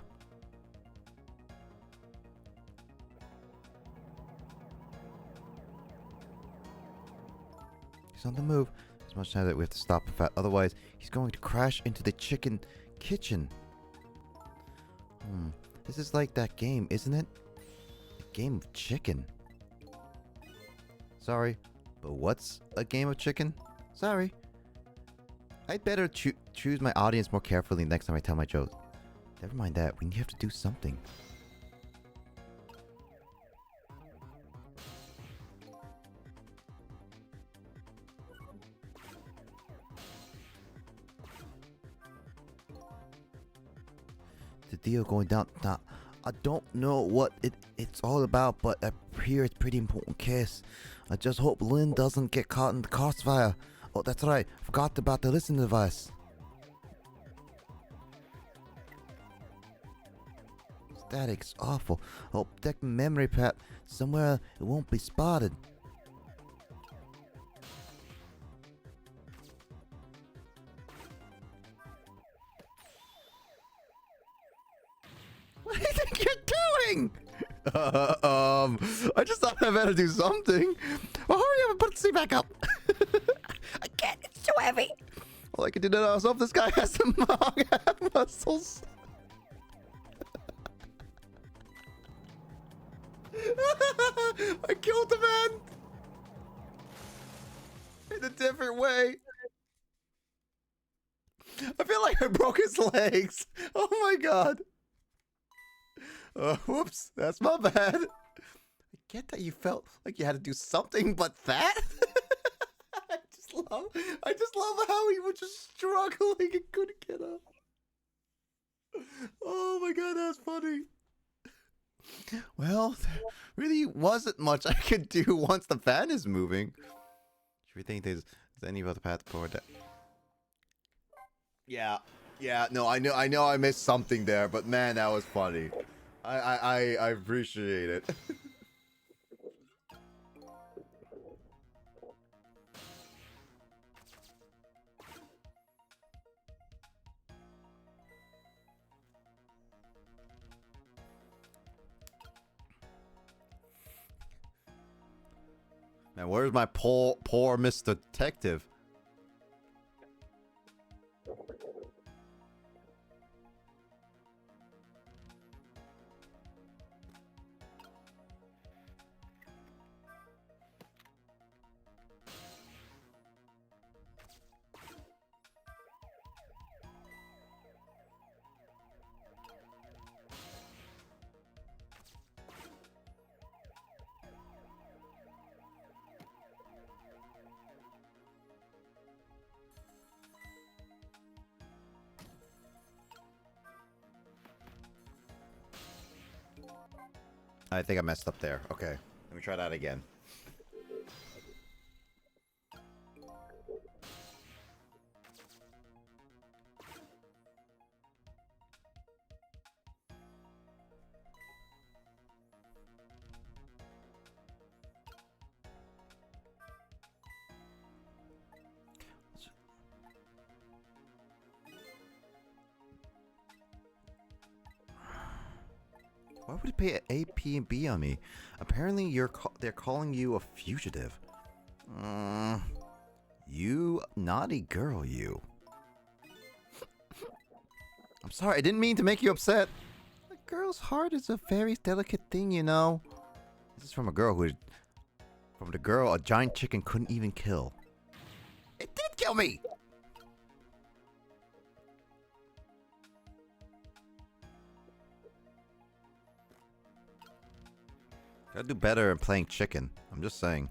Speaker 3: He's on the move. There's much time that we have to stop him fast. Otherwise, he's going to crash into the chicken kitchen. This is like that game, isn't it? A game of chicken. Sorry, but what's a game of chicken? Sorry. I'd better choose my audience more carefully next time I tell my jokes. Never mind that. We have to do something. The deal going down. Now, I don't know what it's all about, but I hear it's a pretty important case. I just hope Lynn doesn't get caught in the crossfire. Oh, that's right. Forgot about the listening device. Static's awful. Hope protect my memory pad somewhere it won't be spotted. What do you think you're doing? I just thought I better do something. Well, hurry up and put the seat back up. I can't, it's too heavy. Well, I can do that myself. This guy has some long muscles. I killed the man. In a different way. I feel like I broke his legs. Oh my god. Whoops, that's my bad. I get that you felt like you had to do something, but that? I just love how he was just struggling and couldn't get up. Oh my god, that's funny. Well, there really wasn't much I could do once the fan is moving. Should we think there's any other path forward? That... Yeah, no, I know I missed something there, but man, that was funny. I appreciate it. Man, where's my poor Mr. Detective? I think I messed up there. Okay, let me try that again. Why would it pay A, P, and B on me? Apparently, they're calling you a fugitive. You naughty girl, you. I'm sorry, I didn't mean to make you upset. A girl's heart is a very delicate thing, you know. This is from a girl from the girl a giant chicken couldn't even kill. It did kill me! Gotta do better in playing chicken. I'm just saying.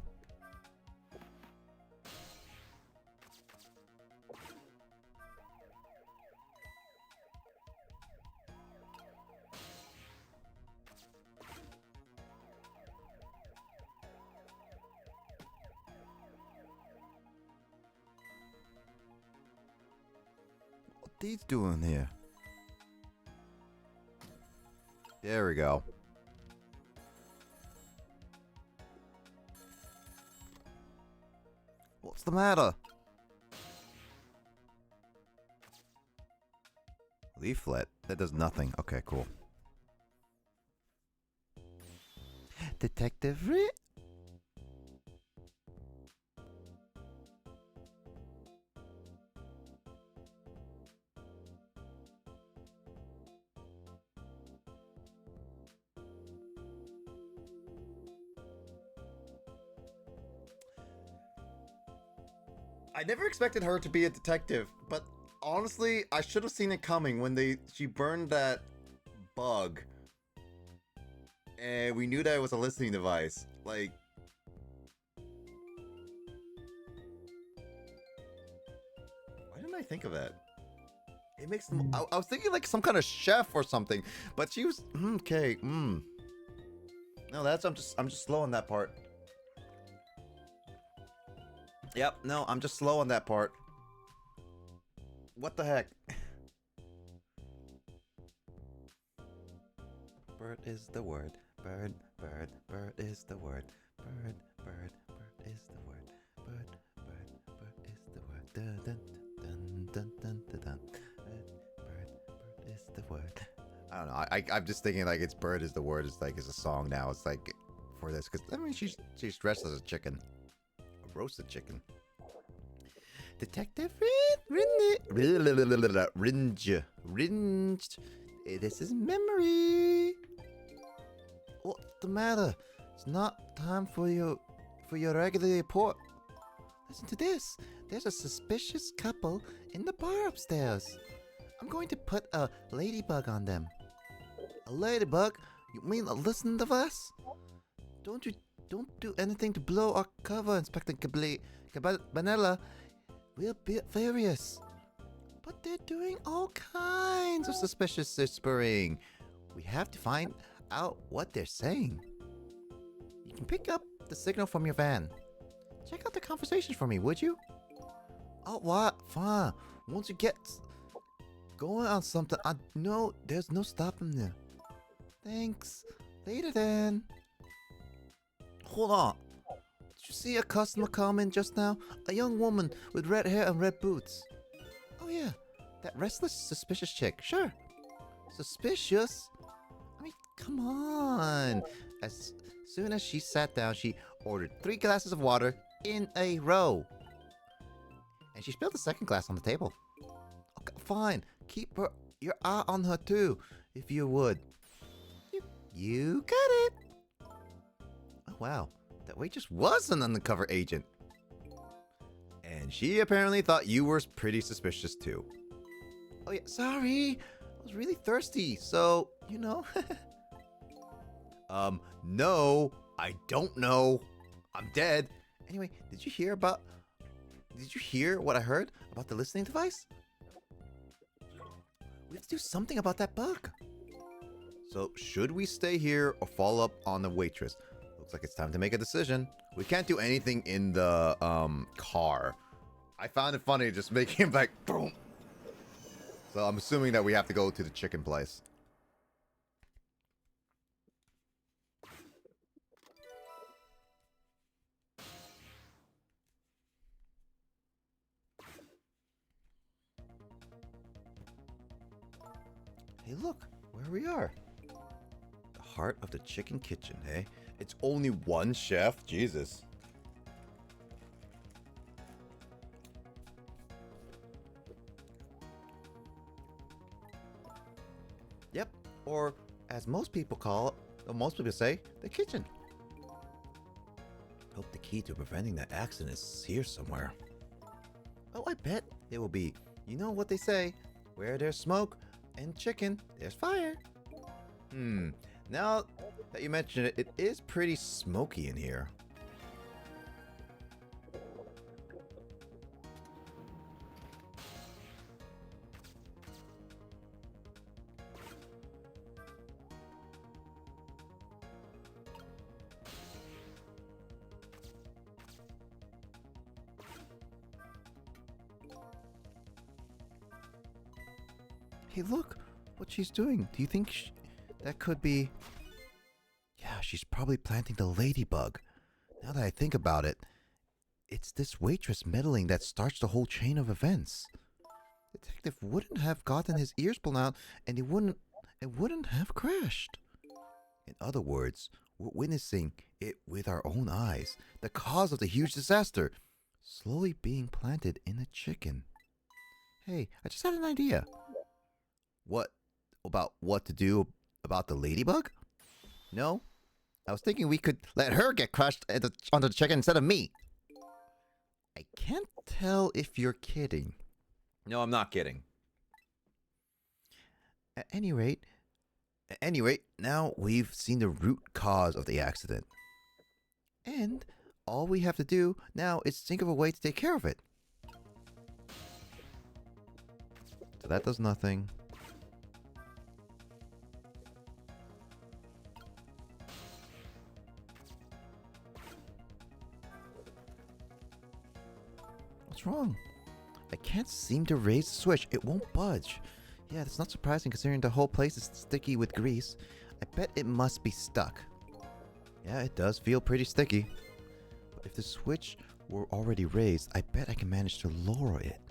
Speaker 3: What these doing here? There we go. What's the matter? Leaflet. That does nothing. Okay, cool. Detective Ri- I never expected her to be a detective, but honestly, I should have seen it coming when she burned that bug. And we knew that it was a listening device. Like, why didn't I think of that? It makes them. I was thinking like some kind of chef or something, but she was okay. No, I'm just slow on that part. Yep, no, I'm just slow on that part. What the heck? Bird is the word. Bird, bird, bird is the word. Bird, bird, bird is the word. Bird, bird, bird is the word. Dun, dun, dun, dun, dun, dun, dun. Bird, bird is the word. I don't know. I'm just thinking like it's bird is the word. It's like it's a song now. It's like for this because I mean she's dressed as a chicken. Roasted chicken. Detective Ringe. This is memory. What's the matter? It's not time for your regular report. Listen to this. There's a suspicious couple in the bar upstairs. I'm going to put a ladybug on them. A ladybug? You mean a listening device? Don't do anything to blow our cover, Inspector Cabanella. We'll be furious. But they're doing all kinds of suspicious whispering. We have to find out what they're saying. You can pick up the signal from your van. Check out the conversations for me, would you? Oh, what? Fine. Once you get going on something, I know there's no stopping there. Thanks. Later then. Hold on. Did you see a customer come in just now? A young woman with red hair and red boots. Oh yeah, that restless, suspicious chick. Sure. Suspicious? I mean, come on. As soon as she sat down, she ordered 3 glasses of water in a row. And she spilled the second glass on the table. Okay, fine. Keep your eye on her too, if you would. You got it. Oh, wow. That waitress was an undercover agent. And she apparently thought you were pretty suspicious too. Oh yeah, sorry. I was really thirsty, so, you know. No, I don't know. I'm dead. Anyway, did you hear what I heard about the listening device? We have to do something about that bug. So, should we stay here or follow up on the waitress? Looks like it's time to make a decision. We can't do anything in the car. I found it funny just making him like boom. So I'm assuming that we have to go to the chicken place. Hey, look, where we are. The heart of the chicken kitchen, hey? It's only one chef? Jesus. Yep, or as most people call it, or most people say, the kitchen. Hope the key to preventing that accident is here somewhere. Oh, I bet it will be. You know what they say, where there's smoke and chicken, there's fire. Now that you mention it, it is pretty smoky in here. Hey, look what she's doing. Do you think that could be... Yeah, she's probably planting the ladybug. Now that I think about it, it's this waitress meddling that starts the whole chain of events. Detective wouldn't have gotten his ears blown out, and it wouldn't have crashed. In other words, we're witnessing it with our own eyes. The cause of the huge disaster, slowly being planted in a chicken. Hey, I just had an idea. What about what to do about the ladybug? No, I was thinking we could let her get crushed onto the chicken instead of me. I can't tell if you're kidding. No, I'm not kidding. At any rate, now we've seen the root cause of the accident. And all we have to do now is think of a way to take care of it. So that does nothing. What's wrong? I can't seem to raise the switch. It won't budge. Yeah, that's not surprising considering the whole place is sticky with grease. I bet it must be stuck. Yeah, it does feel pretty sticky. But if the switch were already raised, I bet I can manage to lower it.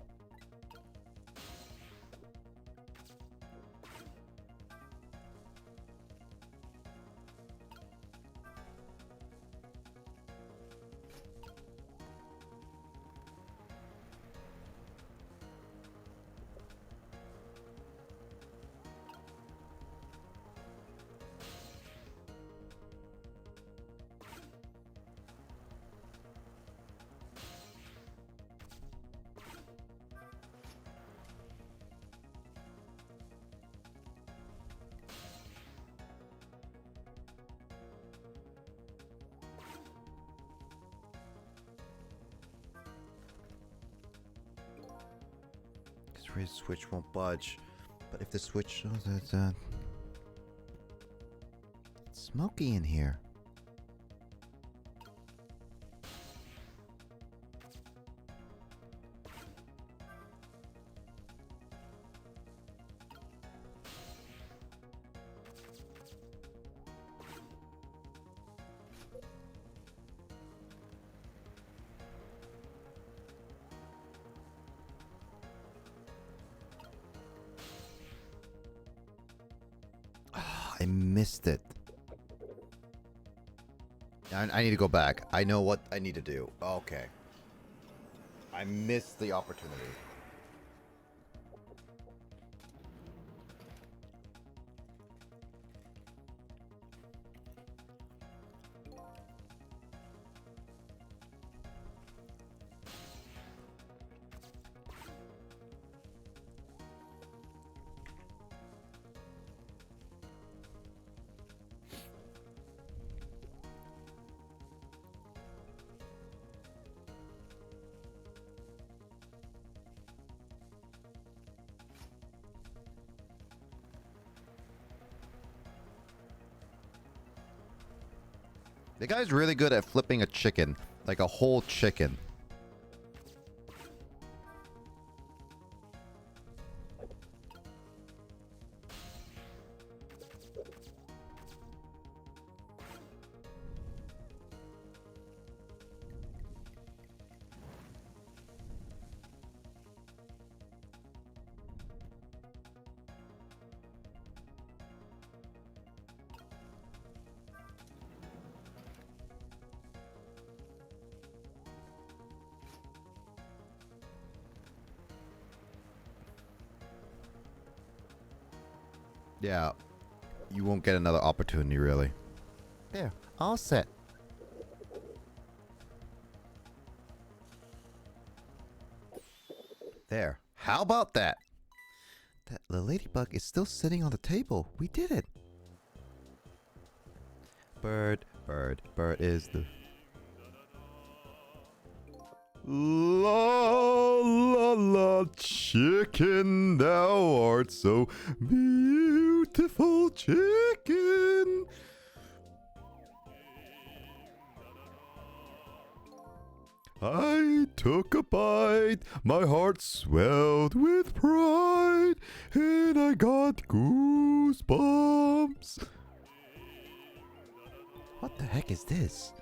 Speaker 3: Raise the switch won't budge. But if the switch... it's smoky in here. I missed it.
Speaker 1: I need to go back. I know what I need to do. Okay. I missed the opportunity. The guy's really good at flipping a chicken, like a whole chicken. Yeah, you won't get another opportunity, really. There, all set. There, how about that? The ladybug is still sitting on the table. We did it. Bird, bird, bird is the... La la la, chicken, thou art so beautiful, chicken. I took a bite, my heart swelled with pride, and I got goosebumps. What the heck is this?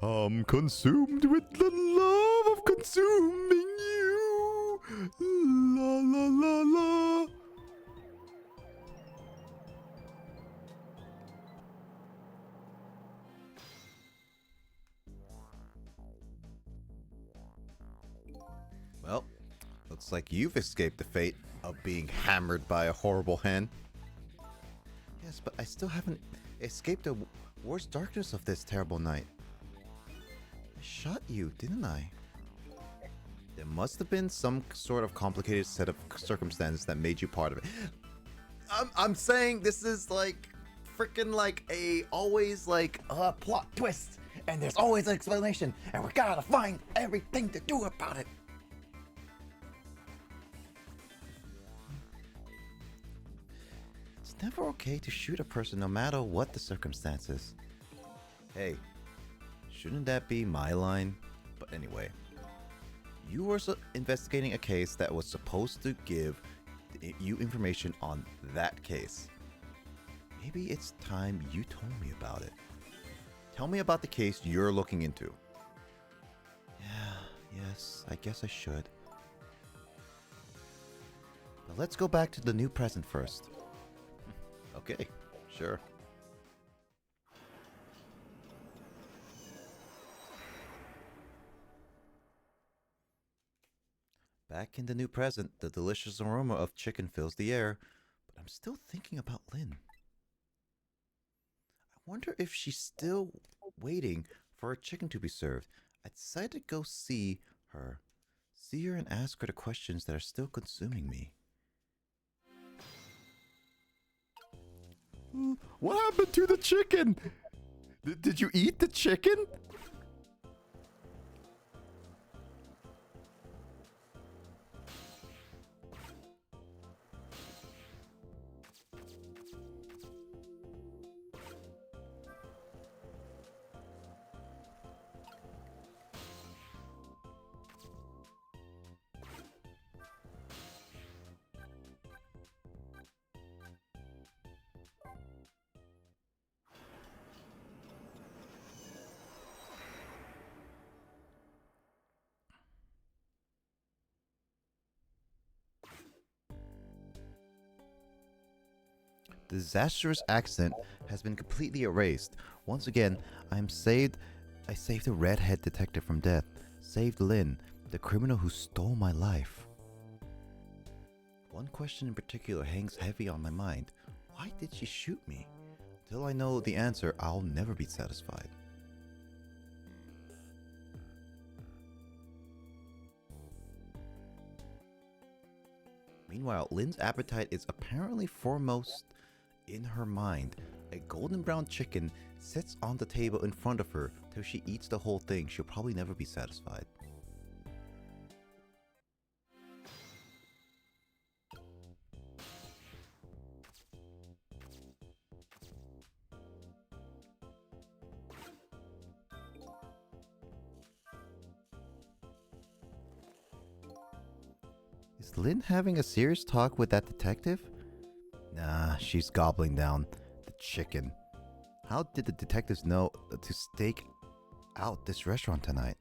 Speaker 1: I'm consumed with the love of consuming you. La la la la. Well, looks like you've escaped the fate of being hammered by a horrible hen. Yes, but I still haven't escaped the worst darkness of this terrible night. I shot you, didn't I? There must have been some sort of complicated set of circumstances that made you part of it. I'm saying this is like freaking like a always like a plot twist, and there's always an explanation, and we gotta find everything to do about it. It's never okay to shoot a person no matter what the circumstances. Hey, shouldn't that be my line? But anyway, you were investigating a case that was supposed to give you information on that case. Maybe it's time you told me about it. Tell me about the case you're looking into. Yes, I guess I should. But let's go back to the new present first. Okay, sure. Back in the new present, the delicious aroma of chicken fills the air, but I'm still thinking about Lynn. I wonder if she's still waiting for her chicken to be served. I decided to go see her and ask her the questions that are still consuming me. What happened to the chicken? Did you eat the chicken? The disastrous accident has been completely erased.
Speaker 3: Once again, I saved the redhead detective from death. Saved Lynn, the criminal who stole my life. One question in particular hangs heavy on my mind. Why did she shoot me? Until I know the answer, I'll never be satisfied. Meanwhile, Lynn's appetite is apparently foremost in her mind. A golden brown chicken sits on the table in front of her. Till she eats the whole thing, she'll probably never be satisfied. Is Lynn having a serious talk with that detective? Nah, she's gobbling down the chicken. How did the detectives know to stake out this restaurant tonight?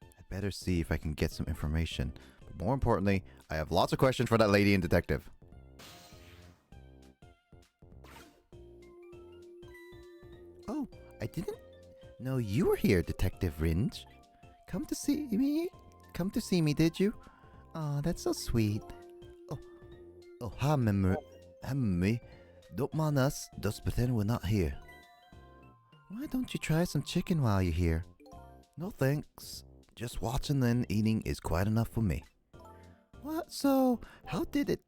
Speaker 3: I'd better see if I can get some information. But more importantly, I have lots of questions for that lady and detective. Oh, I didn't know you were here, Detective Ringe. Come to see me? Come to see me, did you? Oh, that's so sweet. Hi, Memory. Don't mind us. Just pretend we're not here. Why don't you try some chicken while you're here? No thanks. Just watching and eating is quite enough for me. What? So, how did it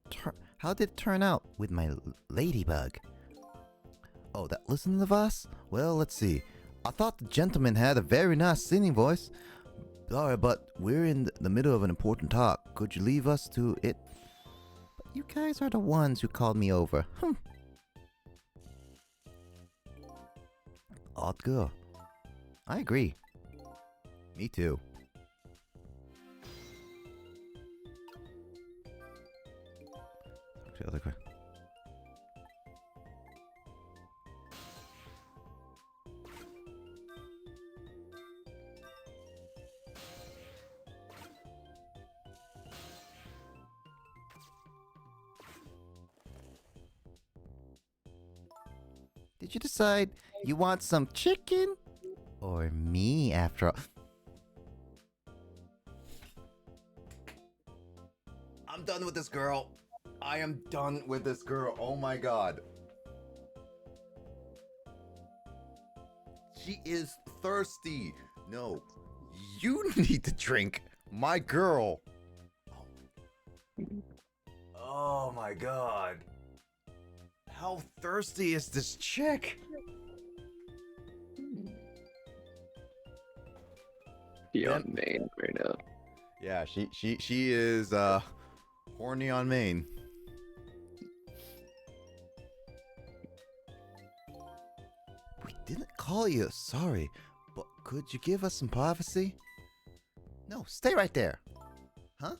Speaker 3: turn out with my ladybug? Oh, that listening device? Well, let's see. I thought the gentleman had a very nice singing voice. Sorry, but we're in the middle of an important talk. Could you leave us to it? But you guys are the ones who called me over. Odd girl. I agree. Me too. The other guy. Did you decide you want some chicken? Or me, after all?
Speaker 1: I'm done with this girl. I am done with this girl. Oh my god. She is thirsty. No, you need to drink. My girl. Oh my god. How thirsty is this chick?
Speaker 2: Beyond main right now.
Speaker 1: Yeah, she is horny on main.
Speaker 3: We didn't call you, sorry, but could you give us some privacy? No, stay right there. Huh?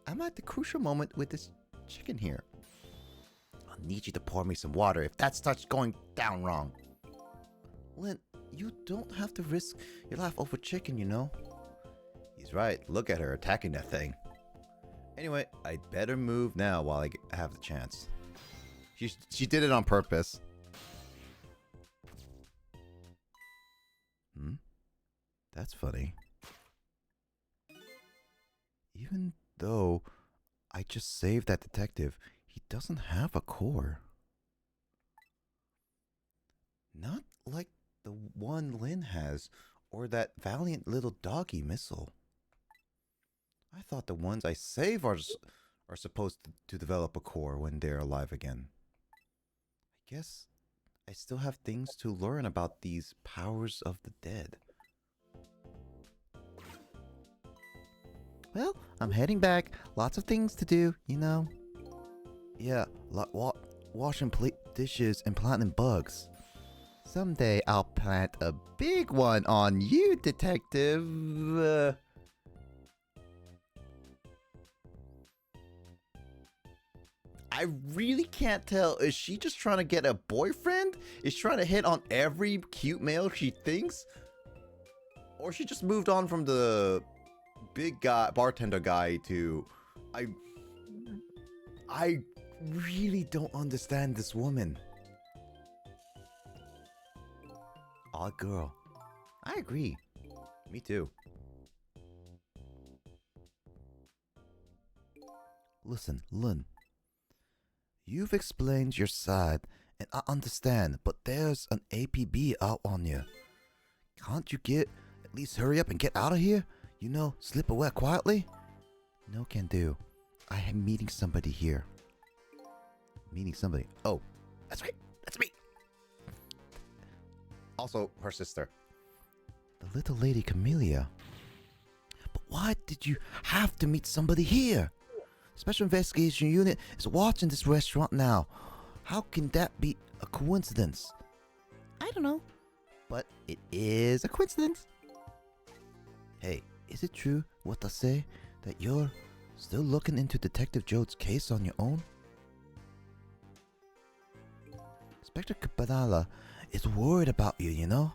Speaker 3: I'm at the crucial moment with this chicken here. I'll need you to pour me some water if that starts going down wrong. Lynn, you don't have to risk your life over chicken, you know. He's right. Look at her attacking that thing. Anyway, I'd better move now while I have the chance. She did it on purpose. That's funny. Even though I just saved that detective, he doesn't have a core. Not like the one Lynn has, or that valiant little doggy missile. I thought the ones I save are supposed to develop a core when they're alive again. I guess I still have things to learn about these powers of the dead. Well, I'm heading back. Lots of things to do, you know. Yeah, washing dishes and planting bugs. Someday I'll plant a big one on you, detective. I really can't tell. Is she just trying to get a boyfriend? Is she trying to hit on every cute male she thinks? Or she just moved on from the big guy, bartender guy to... I really don't understand this woman. odd girl. I agree. Me too. Listen, Lun. You've explained your side, and I understand, but there's an APB out on you. Can't you at least hurry up and get out of here? You know, slip away quietly? No can do. I am meeting somebody here. Meeting somebody. Oh, that's right. That's me.
Speaker 1: Also, her sister.
Speaker 3: The little lady Camellia. But why did you have to meet somebody here? Special Investigation Unit is watching this restaurant now. How can that be a coincidence? I don't know. But it is a coincidence. Hey, is it true what they say that you're still looking into Detective Jode's case on your own? Inspector Cabanala is worried about you, you know?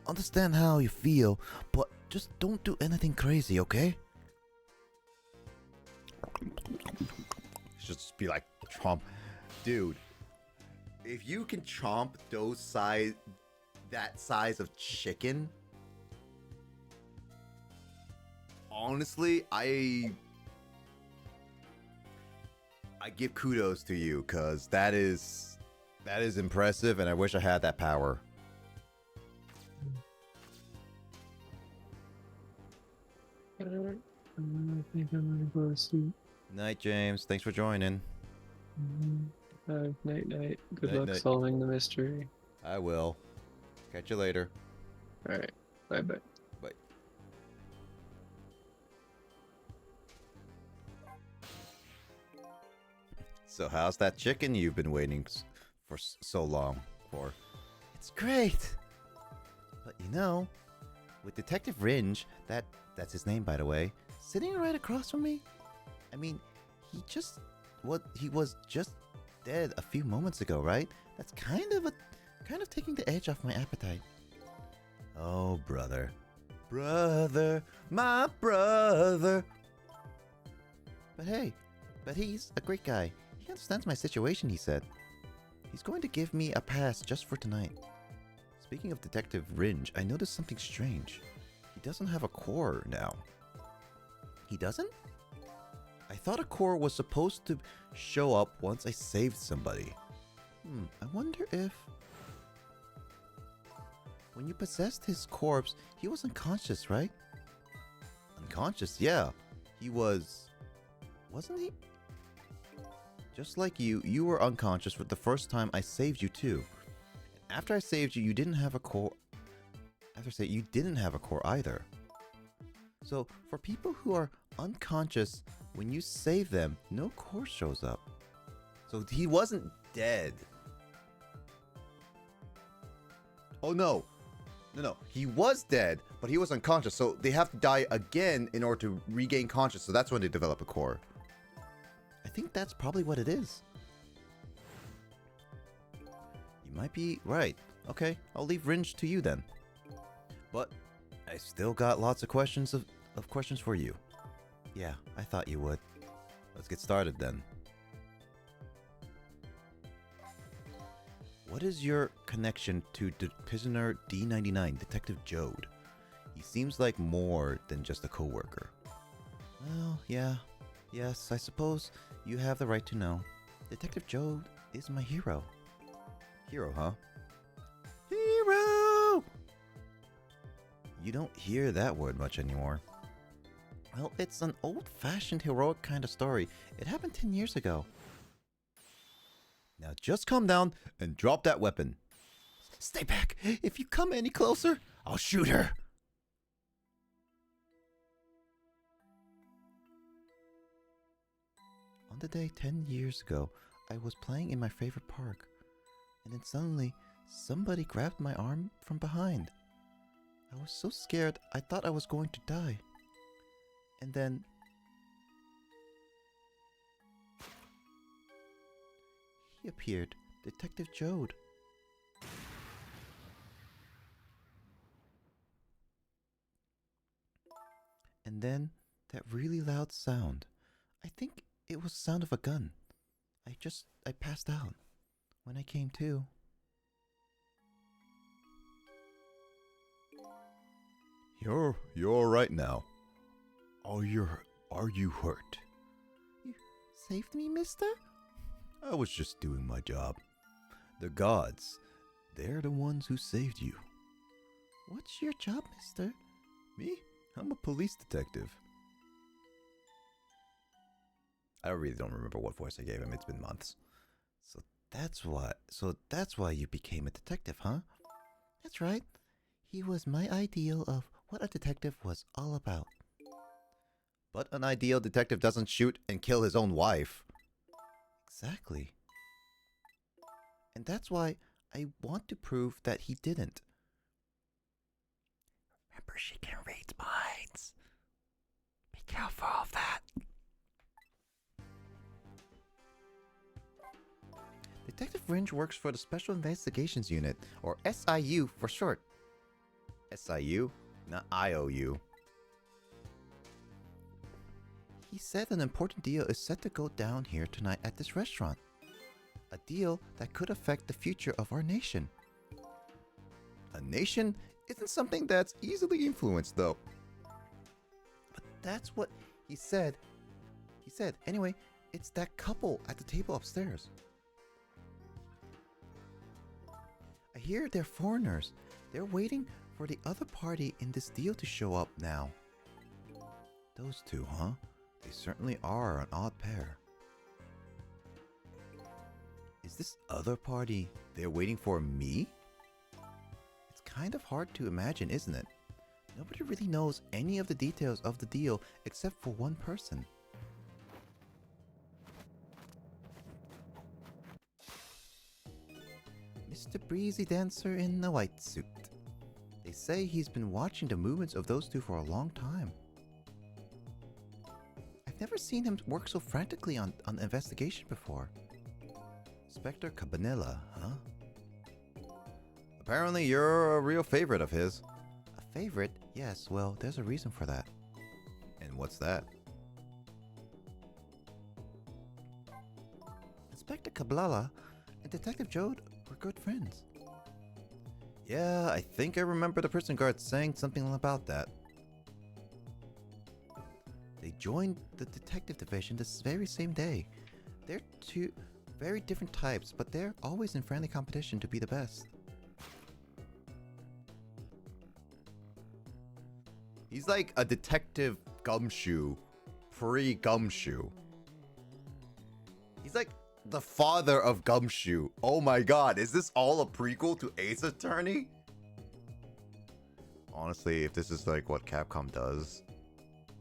Speaker 3: Understand how you feel, but just don't do anything crazy, okay?
Speaker 1: Should just be like, chomp. Dude, if you can chomp that size of chicken, honestly, I give kudos to you, cause that is impressive, and I wish I had that power.
Speaker 2: I think I'm gonna go to sleep.
Speaker 3: Night, James. Thanks for joining.
Speaker 2: Night, night. Good
Speaker 1: Night,
Speaker 2: luck
Speaker 1: night.
Speaker 2: solving the mystery.
Speaker 1: I will. Catch you later.
Speaker 2: All right. Bye bye.
Speaker 1: Bye. So how's that chicken you've been waiting for so long for?
Speaker 3: It's great. But you know, with Detective Ringe, that's his name by the way, sitting right across from me. I mean, he was just dead a few moments ago, right? That's kind of taking the edge off my appetite.
Speaker 1: Oh, brother. Brother, my brother.
Speaker 3: But he's a great guy. He understands my situation, he said. He's going to give me a pass just for tonight. Speaking of Detective Ringe, I noticed something strange. He doesn't have a core now. He doesn't? I thought a core was supposed to show up once I saved somebody. I wonder if... When you possessed his corpse, he was unconscious, right? Unconscious, yeah. He was... Wasn't he? Just like you were unconscious for the first time I saved you too. After I saved you, you didn't have a core... After I say you didn't have a core either. So, for people who are unconscious, when you save them, no core shows up.
Speaker 1: So he wasn't dead. Oh no. No. He was dead, but he was unconscious. So they have to die again in order to regain consciousness. So that's when they develop a core.
Speaker 3: I think that's probably what it is. You might be right. Okay, I'll leave Ringe to you then. But I still got lots of questions of questions for you. Yeah, I thought you would. Let's get started then. What is your connection to prisoner D99, Detective Jode? He seems like more than just a coworker. Well, yes, I suppose you have the right to know. Detective Jode is my hero.
Speaker 1: Hero, huh?
Speaker 3: Hero! You don't hear that word much anymore. Well, it's an old-fashioned heroic kind of story. It happened 10 years ago.
Speaker 1: Now just calm down and drop that weapon.
Speaker 3: Stay back! If you come any closer, I'll shoot her! On the day 10 years ago, I was playing in my favorite park. And then suddenly, somebody grabbed my arm from behind. I was so scared, I thought I was going to die. And then... he appeared, Detective Jode. And then, that really loud sound. I think it was the sound of a gun. I passed out. When I came to...
Speaker 4: You're all right now. Are you hurt?
Speaker 3: You saved me, mister?
Speaker 4: I was just doing my job. The gods, they're the ones who saved you.
Speaker 3: What's your job, mister?
Speaker 4: Me? I'm a police detective.
Speaker 3: I really don't remember what voice I gave him. It's been months. That's why you became a detective, huh? That's right. He was my ideal of what a detective was all about.
Speaker 1: But an ideal detective doesn't shoot and kill his own wife.
Speaker 3: Exactly. And that's why I want to prove that he didn't. Remember, she can read minds. Be careful of that. Detective Ringe works for the Special Investigations Unit, or SIU for short.
Speaker 1: SIU? Not IOU.
Speaker 3: He said an important deal is set to go down here tonight at this restaurant. A deal that could affect the future of our nation.
Speaker 1: A nation isn't something that's easily influenced, though.
Speaker 3: But that's what he said. He said, anyway, it's that couple at the table upstairs. I hear they're foreigners. They're waiting for the other party in this deal to show up now.
Speaker 1: Those two, huh? They certainly are an odd pair. Is this other party they're waiting for me?
Speaker 3: It's kind of hard to imagine, isn't it? Nobody really knows any of the details of the deal except for one person. Mr. Breezy Dancer in the white suit. They say he's been watching the movements of those two for a long time. I've never seen him work so frantically on an investigation before. Inspector Cabanilla, huh?
Speaker 1: Apparently you're a real favorite of his.
Speaker 3: A favorite? Yes, well, there's a reason for that.
Speaker 1: And what's that?
Speaker 3: Inspector Cablala and Detective Jode were good friends.
Speaker 1: Yeah, I think I remember the prison guard saying something about that.
Speaker 3: They joined the detective division this very same day. They're two very different types, but they're always in friendly competition to be the best.
Speaker 1: He's like a detective Gumshoe, pre-Gumshoe. He's like the father of Gumshoe. Oh my god, is this all a prequel to Ace Attorney? Honestly, if this is like what Capcom does,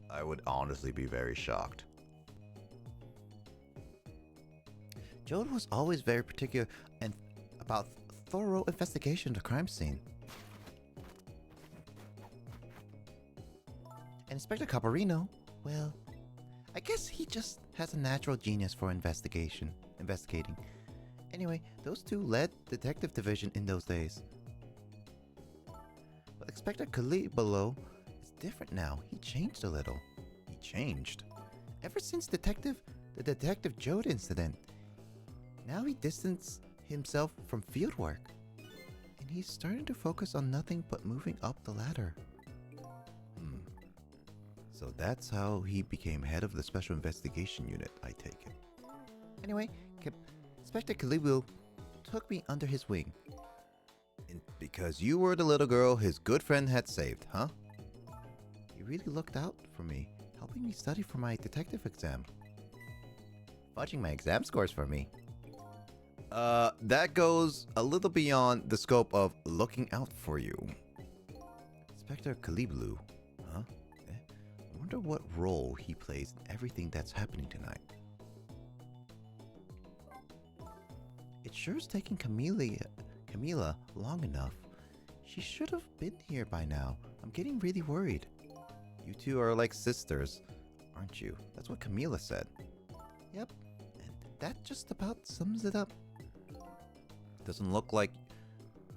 Speaker 1: I would honestly be very shocked.
Speaker 3: Jode was always very particular and about thorough investigation of the crime scene. And Inspector Caparino, well, I guess he just has a natural genius for investigating. Anyway, those two led the detective division in those days. But Inspector Calibolo is different now. He changed a little.
Speaker 1: He changed.
Speaker 3: Ever since the Detective Jode incident, now he distanced himself from fieldwork. And he's starting to focus on nothing but moving up the ladder.
Speaker 1: So that's how he became head of the Special Investigation Unit, I take it.
Speaker 3: Anyway, Inspector Calibolo took me under his wing.
Speaker 1: Because you were the little girl his good friend had saved, huh?
Speaker 3: He really looked out for me, helping me study for my detective exam. Fudging my exam scores for me.
Speaker 1: That goes a little beyond the scope of looking out for you.
Speaker 3: Inspector Calibolo, huh? I wonder what role he plays in everything that's happening tonight. It sure's taking Camila long enough. She should have been here by now. I'm getting really worried.
Speaker 1: You two are like sisters, aren't you? That's what Camila said.
Speaker 3: Yep, and that just about sums it up.
Speaker 1: Doesn't look like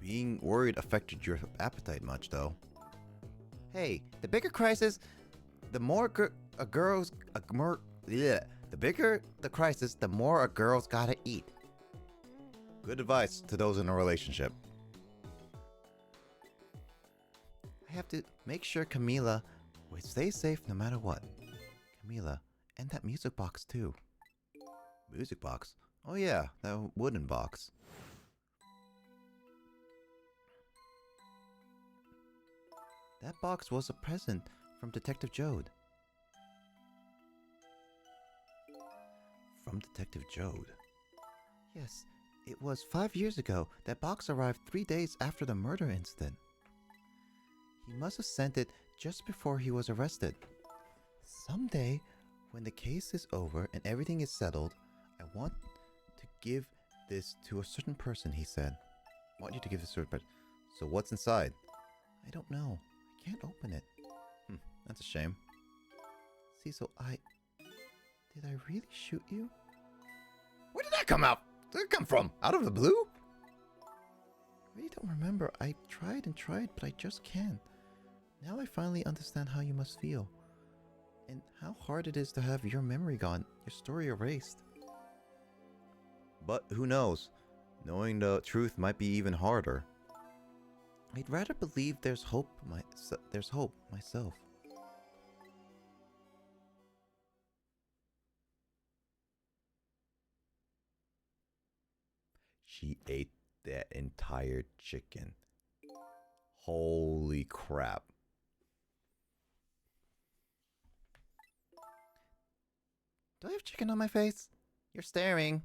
Speaker 1: being worried affected your appetite much, though.
Speaker 3: Hey, the bigger crisis, the bigger the crisis, the more a girl's gotta eat.
Speaker 1: Good advice to those in a relationship.
Speaker 3: I have to make sure Camila will stay safe no matter what. Camila, and that music box too. Music box? Oh yeah, that wooden box. That box was a present from Detective Jode. From Detective Jode? Yes, it was 5 years ago. That box arrived 3 days after the murder incident. He must have sent it just before he was arrested. Someday, when the case is over and everything is settled, I want to give this to a certain person, he said. I want you to give this to a certain person. So what's inside? I don't know. I can't open it. That's a shame. Cecil, did I really shoot you?
Speaker 1: Where did that come out? Where did it come from? Out of the blue?
Speaker 3: I really don't remember. I tried and tried, but I just can't. Now I finally understand how you must feel. And how hard it is to have your memory gone, your story erased. But who knows? Knowing the truth might be even harder. I'd rather believe there's hope myself. She ate that entire chicken. Holy crap. Do I have chicken on my face? You're staring.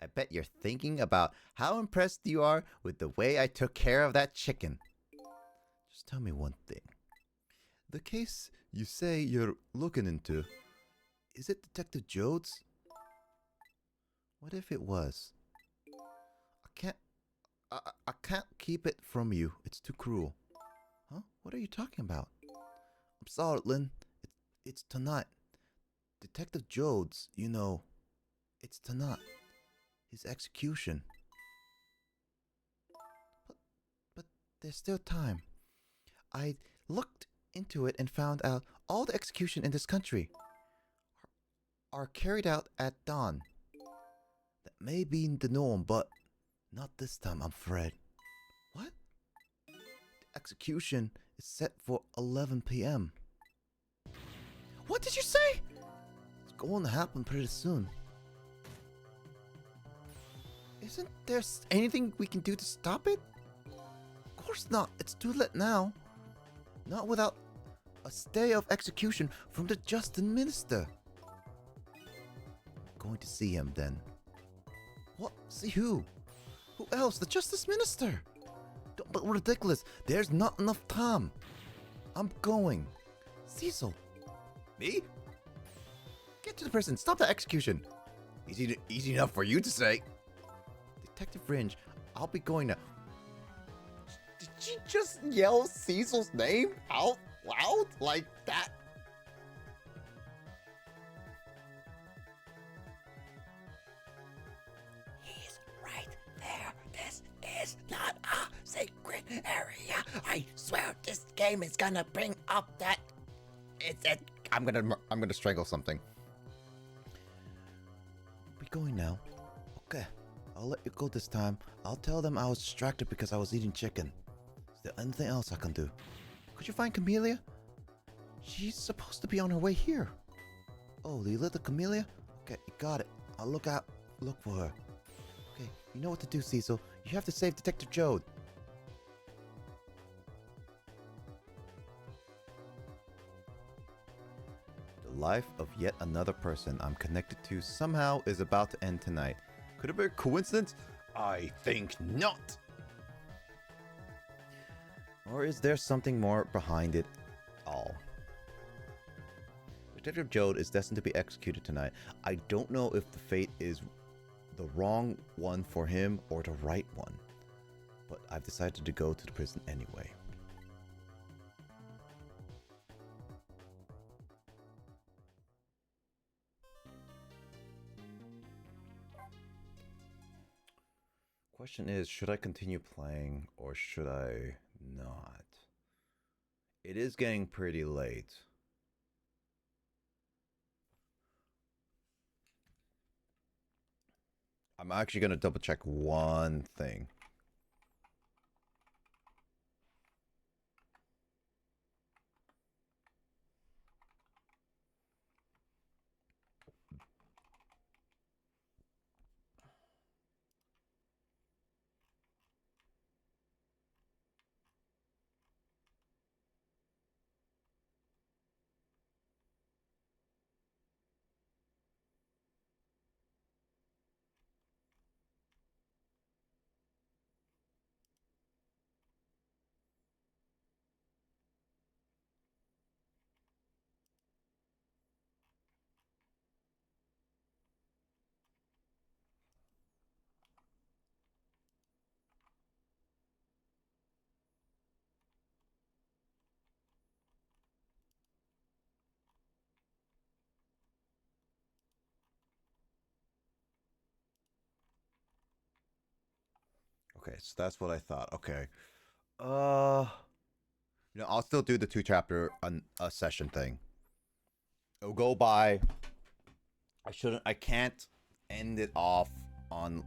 Speaker 3: I bet you're thinking about how impressed you are with the way I took care of that chicken. Just tell me one thing. The case you say you're looking into, is it Detective Jode's? What if it was? I can't keep it from you. It's too cruel. Huh? What are you talking about? I'm sorry, Lynn. It's tonight. Detective Jode's, you know. It's tonight. His execution. But there's still time. I looked into it and found out all the execution in this country are carried out at dawn. That may be the norm, but not this time, I'm afraid. What? The execution is set for 11 p.m. What did you say? It's going to happen pretty soon. Isn't there anything we can do to stop it? Of course not. It's too late now. Not without a stay of execution from the Justice Minister. I'm going to see him then. What? See who? Who else? The Justice Minister. Don't look ridiculous. There's not enough time. I'm going. Cecil.
Speaker 1: Me?
Speaker 3: Get to the prison. Stop the execution.
Speaker 1: Easy enough for you to say.
Speaker 3: Detective Fringe, I'll be going now.
Speaker 1: Did she just yell Cecil's name out loud like that?
Speaker 5: He's right there. This is not a secret area. I swear this game is gonna bring up that.
Speaker 1: I'm gonna strangle something.
Speaker 3: We're going now. Okay. I'll let you go this time. I'll tell them I was distracted because I was eating chicken. Is there anything else I can do? Could you find Camellia? She's supposed to be on her way here. Oh, the little Camellia? Okay, you got it. I'll look for her. Okay, you know what to do, Cecil. You have to save Detective Jode. The life of yet another person I'm connected to somehow is about to end tonight. Could it be a coincidence? I think not. Or is there something more behind it all? Detective Jode is destined to be executed tonight. I don't know if the fate is the wrong one for him or the right one, but I've decided to go to the prison anyway. Question is, should I continue playing or should I not? It is getting pretty late. I'm actually going to double check one thing.
Speaker 1: so that's what I thought. Okay. I'll still do the 2-chapter session thing. It'll go by. I can't end it off on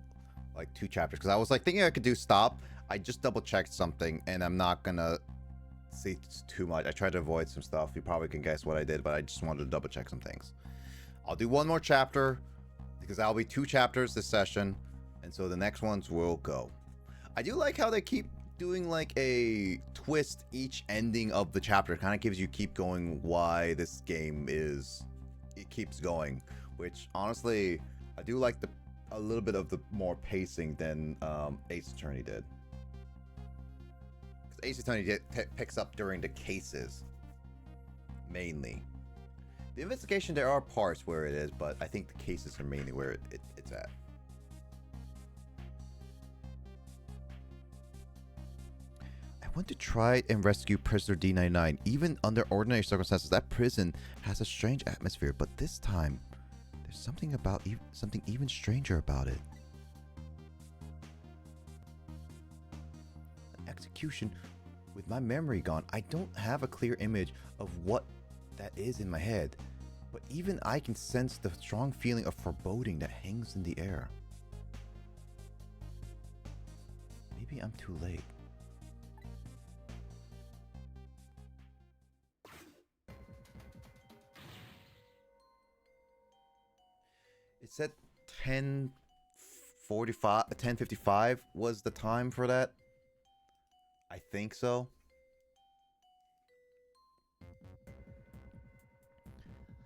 Speaker 1: like 2 chapters because I was like thinking I could do stop. I just double checked something and I'm not gonna see too much. I tried to avoid some stuff. You probably can guess what I did, but I just wanted to double check some things. I'll do 1 more chapter because that'll be 2 chapters this session, and so the next ones will go. I do like how they keep doing like a twist each ending of the chapter. Kind of gives you keep going why this game it keeps going, which honestly I do like a little bit of the more pacing than Ace Attorney did. Because Ace Attorney picks up during the cases mainly. The investigation, there are parts where it is, but I think the cases are mainly where it's at. I want to try and rescue prisoner D99. Even under ordinary circumstances, that prison has a strange atmosphere, but this time, there's something even stranger about it. An execution. With my memory gone, I don't have a clear image of what that is in my head, but even I can sense the strong feeling of foreboding that hangs in the air. Maybe I'm too late. It said 10:55 was the time for that. I think so.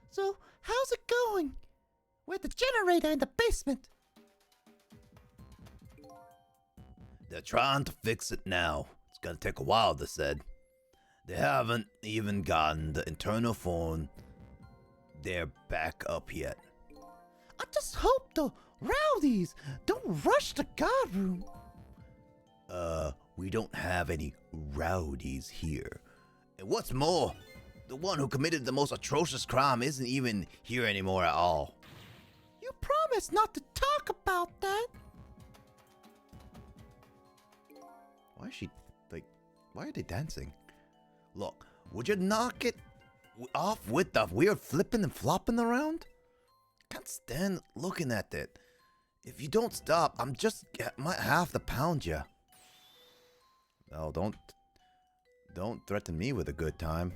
Speaker 5: So, how's it going with the generator in the basement?
Speaker 3: They're trying to fix it now. It's gonna take a while, they said. They haven't even gotten the internal phone there back up yet.
Speaker 5: I just hope the rowdies don't rush the guard room.
Speaker 3: We don't have any rowdies here. And what's more, the one who committed the most atrocious crime isn't even here anymore at all.
Speaker 5: You promised not to talk about that.
Speaker 1: Why is she, like, why are they dancing?
Speaker 3: Look, would you knock it off with the weird flipping and flopping around? I can't stand looking at it. If you don't stop, might have to pound you.
Speaker 1: Oh, don't threaten me with a good time.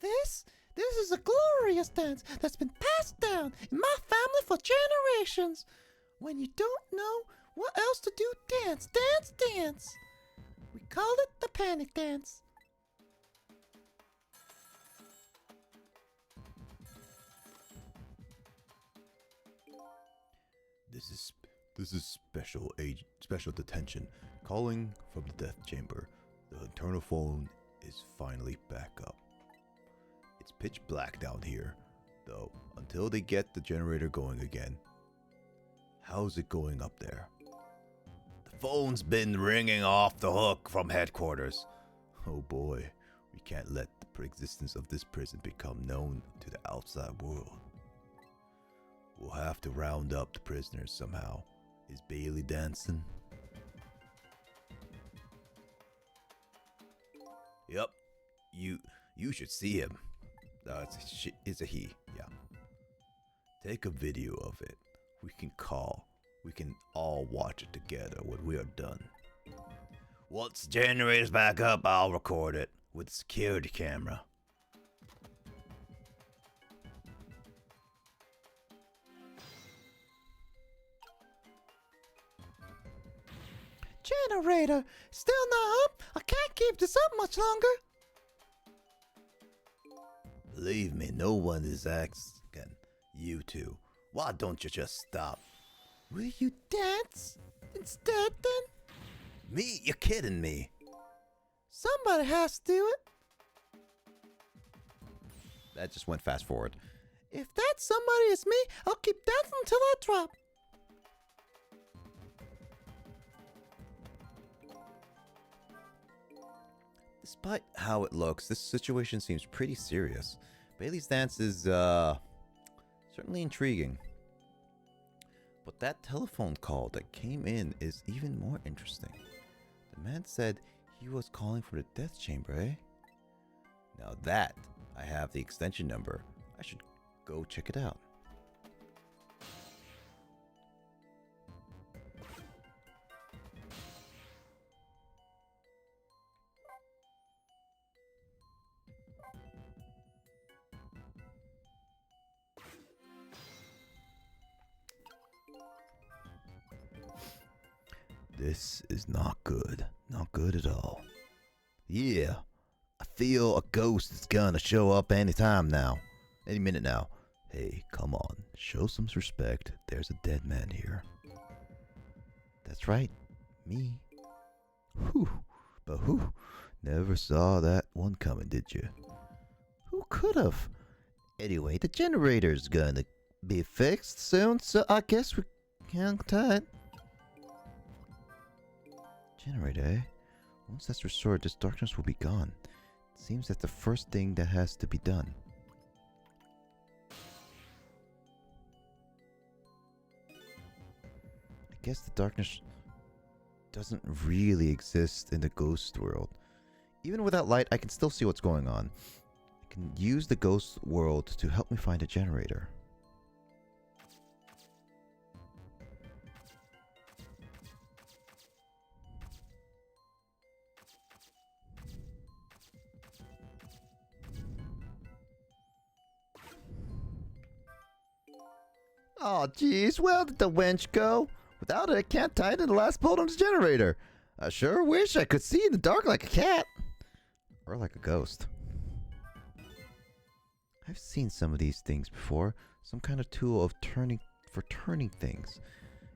Speaker 5: This is a glorious dance that's been passed down in my family for generations. When you don't know what else to do, dance, dance, dance. We call it the panic dance.
Speaker 4: This is special detention calling from the death chamber. The internal phone is finally back up. It's pitch black down here, though, until they get the generator going again. How's it going up there?
Speaker 3: The phone's been ringing off the hook from headquarters.
Speaker 4: Oh boy, we can't let the existence of this prison become known to the outside world. We'll have to round up the prisoners somehow. Is Bailey dancing?
Speaker 3: Yep. You should see him.
Speaker 4: It's a he, yeah. Take a video of it. We can all watch it together when we are done.
Speaker 3: Once the generator's back up, I'll record it with a security camera.
Speaker 5: Generator, still not up? I can't keep this up much longer.
Speaker 3: Believe me, no one is asking you to. Why don't you just stop?
Speaker 5: Will you dance instead then?
Speaker 3: Me? You're kidding me.
Speaker 5: Somebody has to do it.
Speaker 1: That just went fast forward.
Speaker 5: If that somebody is me, I'll keep dancing until I drop.
Speaker 1: Despite how it looks, this situation seems pretty serious. Bailey's dance is, certainly intriguing.
Speaker 3: But that telephone call that came in is even more interesting. The man said he was calling for the death chamber, eh? Now that I have the extension number, I should go check it out.
Speaker 4: This is not good. Not good at all. Yeah, I feel a ghost is gonna show up anytime now. Any minute now. Hey, come on. Show some respect. There's a dead man here. That's right. Me. Whew. But whew. Never saw that one coming, did you? Who could've? Anyway, the generator's gonna be fixed soon, so I guess we can tie it. Generator, eh? Once that's restored, this darkness will be gone. It seems that's the first thing that has to be done. I guess the darkness doesn't really exist in the ghost world. Even without light, I can still see what's going on. I can use the ghost world to help me find a generator. Oh, geez, where did the wench go? Without it, I can't tie it to the last bolt on the generator. I sure wish I could see in the dark like a cat. Or like a ghost. I've seen some of these things before. Some kind of tool of turning things.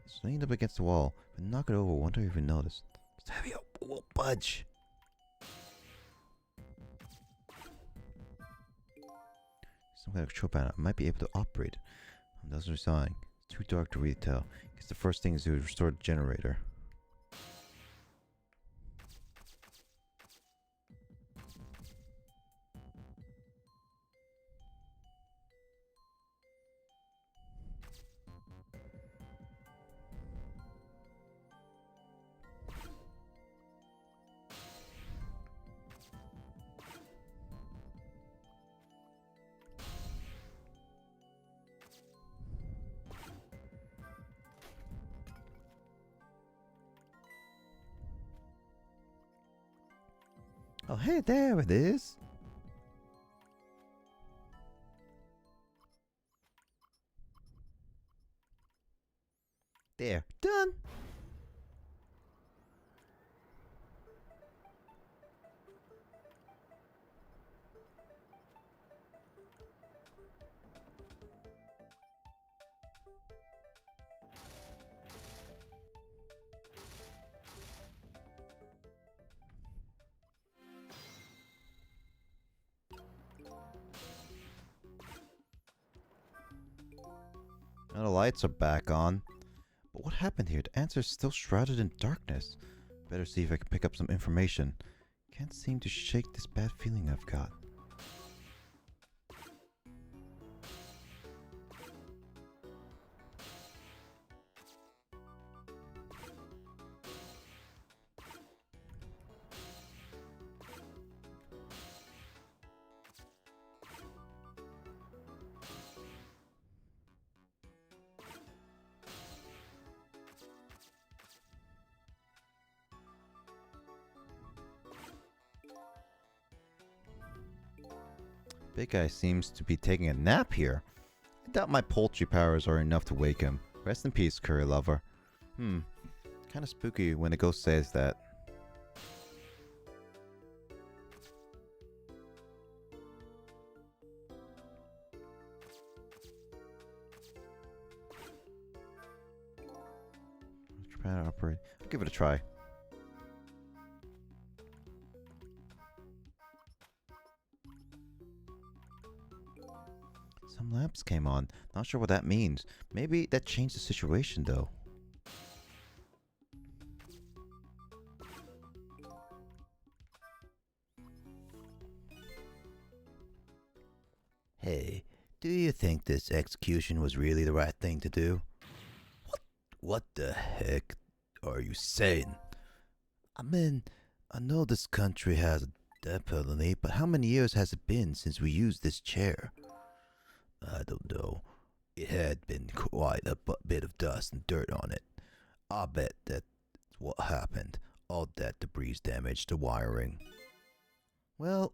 Speaker 4: It's leaned up against the wall. If I knock it over, won't I even notice? It's heavy. It won't budge. Some kind of control panel. I might be able to operate it. It doesn't respond. It's too dark to really tell. Guess the first thing is to restore the generator. Oh, hey, there it is. There, done. Now the lights are back on. But what happened here? The answer is still shrouded in darkness. Better see if I can pick up some information. Can't seem to shake this bad feeling I've got. Big guy seems to be taking a nap here. I doubt my poultry powers are enough to wake him. Rest in peace, curry lover. Kinda spooky when a ghost says that. Try to operate. I'll give it a try. Some lamps came on. Not sure what that means. Maybe that changed the situation though. Hey, do you think this execution was really the right thing to do? What
Speaker 3: What the heck are you saying? I mean, I know this country has a death penalty, but how many years has it been since we used this chair? I don't know. It had been quite a bit of dust and dirt on it. I bet that's what happened. All that debris damaged the wiring. Well,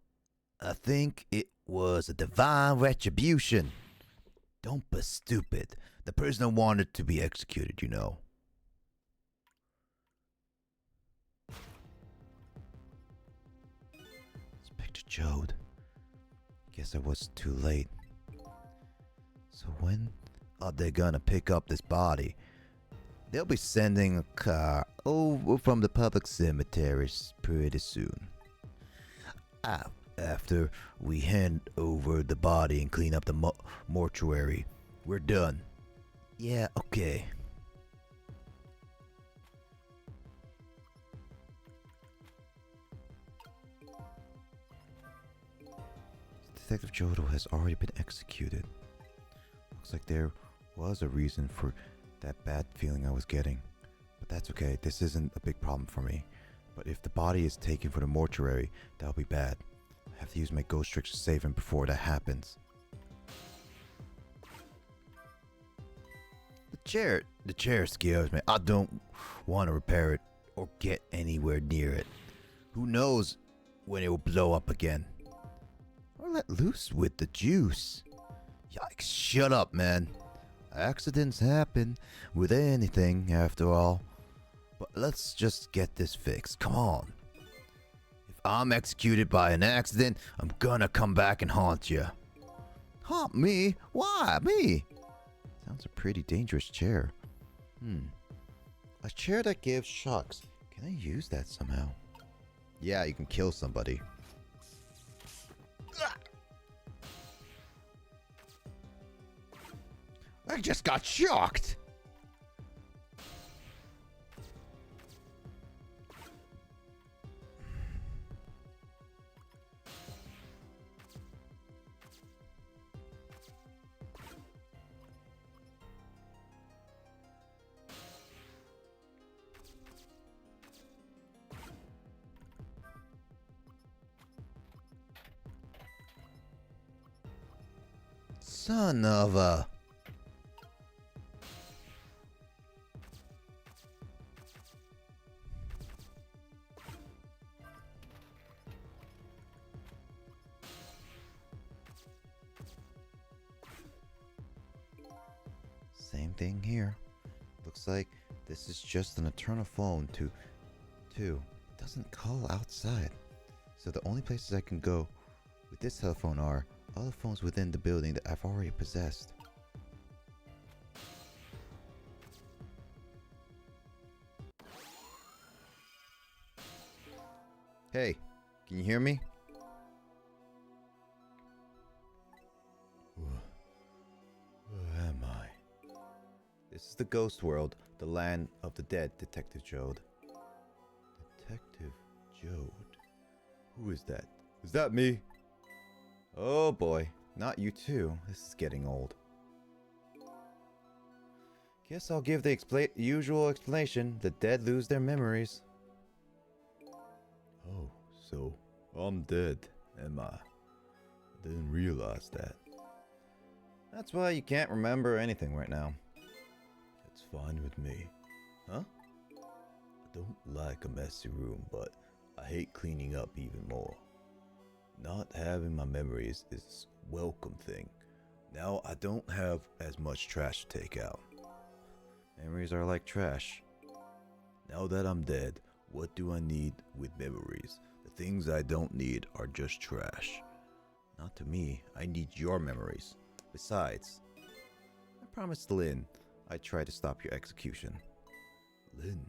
Speaker 3: I think it was a divine retribution. Don't be stupid. The prisoner wanted to be executed, you know. Inspector Jode. Guess I was too late. So when are they gonna pick up this body? They'll be sending a car over from the public cemeteries pretty soon. After we hand over the body and clean up the mortuary, we're done. Yeah, okay. Detective Jodo has already been executed. Looks like there was a reason for that bad feeling I was getting. But that's okay, this isn't a big problem for me. But if the body is taken for the mortuary, that'll be bad. I have to use my ghost tricks to save him before that happens. The chair scares me. I don't want to repair it or get anywhere near it. Who knows when it will blow up again. Or let loose with the juice. Yikes, shut up, man. Accidents happen with anything, after all. But let's just get this fixed. Come on. If I'm executed by an accident, I'm gonna come back and haunt you. Haunt me? Why me? Sounds a pretty dangerous chair. A chair that gives shocks. Can I use that somehow? Yeah, you can kill somebody. I just got shocked! Son of a... Same thing here. Looks like this is just an eternal phone to... It doesn't call outside. So the only places I can go with this telephone are all the phones within the building that I've already possessed. Hey, can you hear me? Where am I? This is the ghost world, the land of the dead, Detective Jode. Detective Jode? Who is that? Is that me? Oh boy, not you too. This is getting old. Guess I'll give the usual explanation. The dead lose their memories. Oh, so I'm dead, am I? I didn't realize that. That's why you can't remember anything right now. It's fine with me. Huh? I don't like a messy room, but I hate cleaning up even more. Not having my memories is a welcome thing. Now I don't have as much trash to take out. Memories are like trash. Now that I'm dead, what do I need with memories? The things I don't need are just trash. Not to me, I need your memories. Besides, I promised Lynn I'd try to stop your execution. Lynn?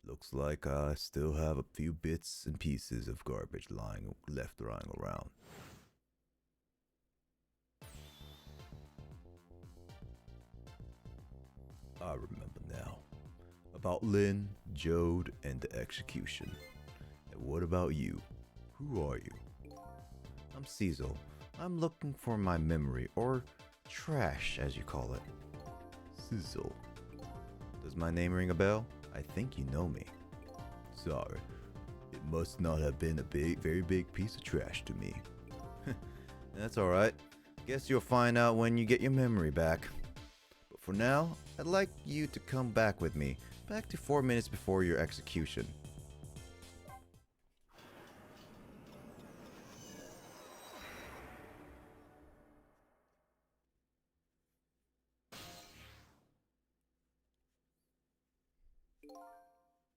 Speaker 3: Looks like I still have a few bits and pieces of garbage lying around. I remember now. About Lynn, Jode, and the execution. And what about you? Who are you? I'm Cecil. I'm looking for my memory, or trash, as you call it. Sizzle. Does my name ring a bell? I think you know me.
Speaker 4: Sorry. It must not have been a very big piece of trash to me.
Speaker 3: That's alright. Guess you'll find out when you get your memory back. But for now, I'd like you to come back with me, back to 4 minutes before your execution.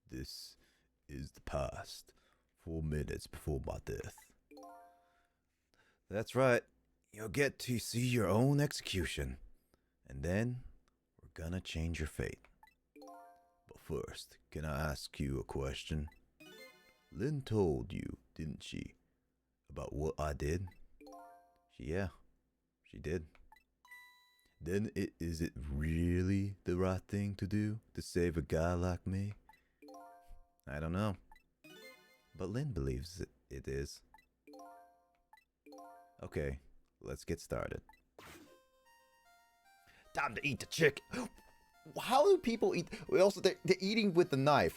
Speaker 4: This is the past. 4 minutes before my death.
Speaker 3: That's right. You'll get to see your own execution. And then, we're gonna change your fate.
Speaker 4: But first, can I ask you a question? Lynn told you, didn't she, about what I did?
Speaker 3: Yeah, she did.
Speaker 4: Then is it really the right thing to do to save a guy like me?
Speaker 3: I don't know. But Lynn believes it is. Okay, let's get started. Time to eat the chicken. How do people eat? Also, they're eating with the knife.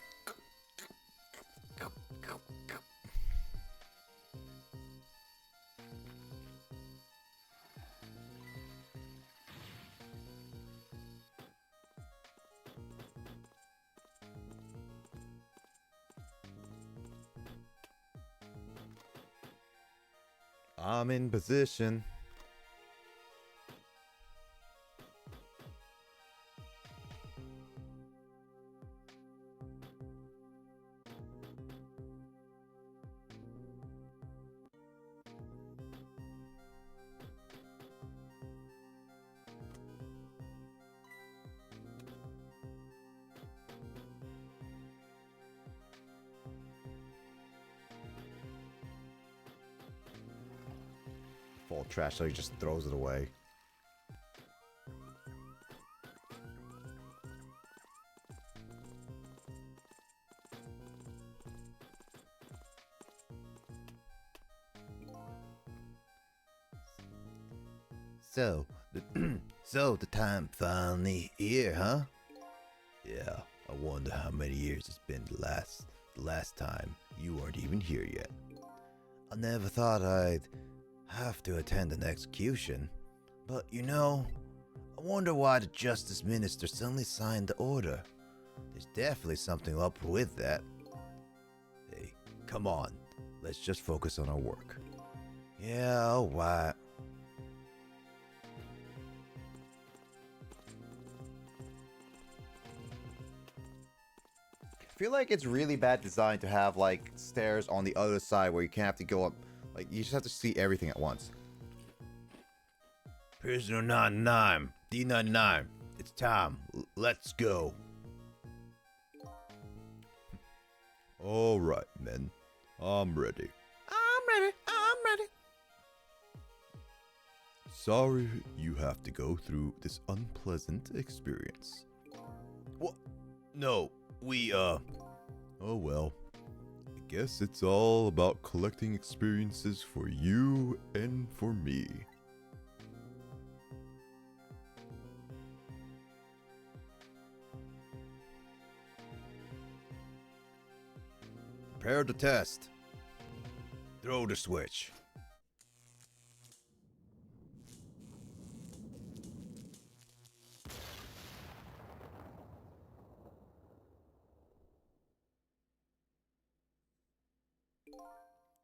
Speaker 3: I'm in position. Full trash, so he just throws it away.
Speaker 4: So, so the time finally here, huh? Yeah, I wonder how many years it's been the last time you weren't even here yet.
Speaker 3: I never thought I'd have to attend an execution, but you know, I wonder why the Justice Minister suddenly signed the order. There's definitely something up with that.
Speaker 4: Hey, come on, let's just focus on our work.
Speaker 3: Yeah, alright. I feel like it's really bad design to have like stairs on the other side where you can't have to go up. Like you just have to see everything at once.
Speaker 4: Prisoner 99, D99, it's time. Let's go. All right, men. I'm ready.
Speaker 5: I'm ready.
Speaker 4: Sorry you have to go through this unpleasant experience. What? No, oh well. I guess it's all about collecting experiences for you and for me. Prepare to test. Throw the switch.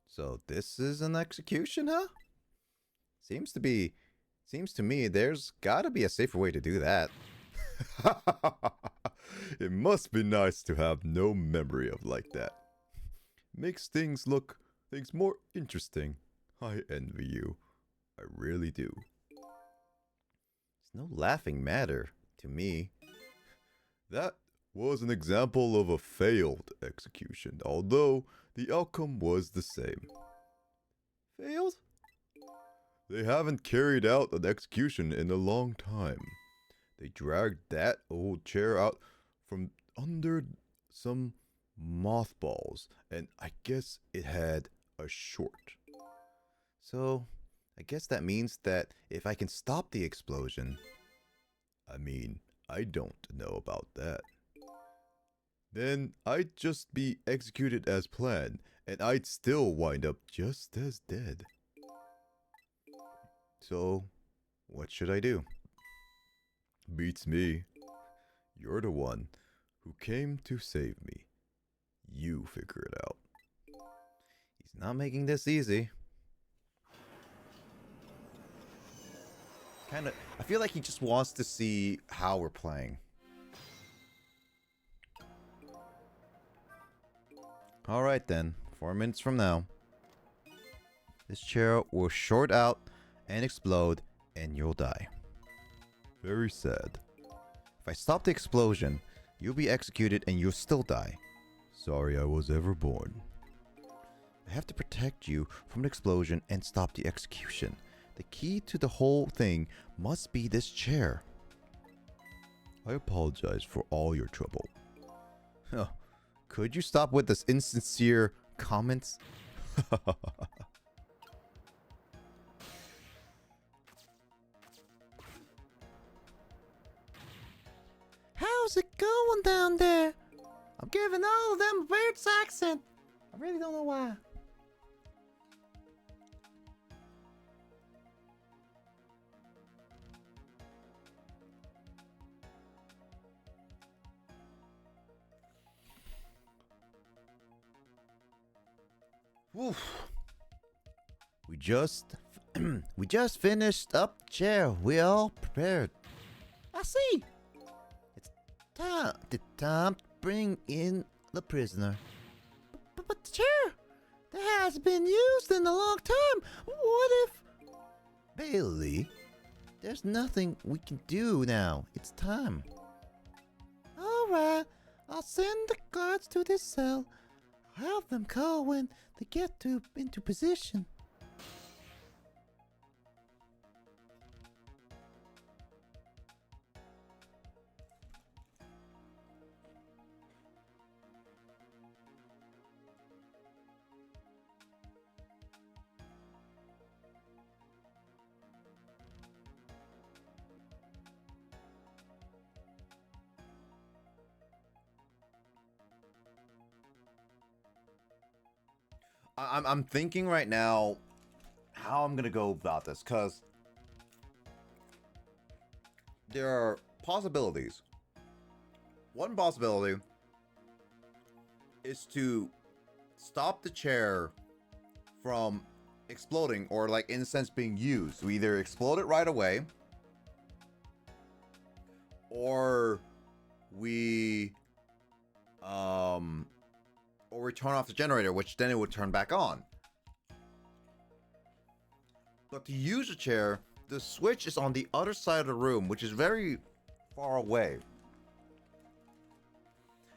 Speaker 3: So this is an execution, huh? Seems to me there's gotta be a safer way to do that.
Speaker 4: It must be nice to have no memory of like that. Makes things more interesting. I envy you. I really do.
Speaker 3: It's no laughing matter to me.
Speaker 4: That was an example of a failed execution, although the outcome was the same.
Speaker 3: Failed?
Speaker 4: They haven't carried out an execution in a long time. They dragged that old chair out from under some mothballs, and I guess it had a short.
Speaker 3: So, I guess that means that if I can stop the explosion...
Speaker 4: I mean, I don't know about that. Then I'd just be executed as planned, and I'd still wind up just as dead.
Speaker 3: So, what should I do?
Speaker 4: Beats me. You're the one who came to save me. You figure it out.
Speaker 3: He's not making this easy. I feel like he just wants to see how we're playing. Alright then, 4 minutes from now. This chair will short out and explode, and you'll die.
Speaker 4: Very sad.
Speaker 3: If I stop the explosion, you'll be executed and you'll still die.
Speaker 4: Sorry I was ever born.
Speaker 3: I have to protect you from the explosion and stop the execution. The key to the whole thing must be this chair.
Speaker 4: I apologize for all your trouble.
Speaker 3: Huh. Could you stop with this insincere comments?
Speaker 5: How's it going down there? I'm giving all of them a weird accent. I really don't know why.
Speaker 3: Oof. We just finished up chair. We all prepared.
Speaker 5: I see.
Speaker 3: The time to bring in the prisoner.
Speaker 5: But the chair, that has been used in a long time. What if...
Speaker 3: Bailey, there's nothing we can do now. It's time.
Speaker 5: All right, I'll send the guards to this cell. I'll have them call when they get into position.
Speaker 1: I'm thinking right now how I'm gonna go about this, because there are possibilities. One possibility is to stop the chair from exploding, or like in a sense being used. We either explode it right away, or we turn off the generator, which then it would turn back on. But to use the chair, the switch is on the other side of the room, which is very far away.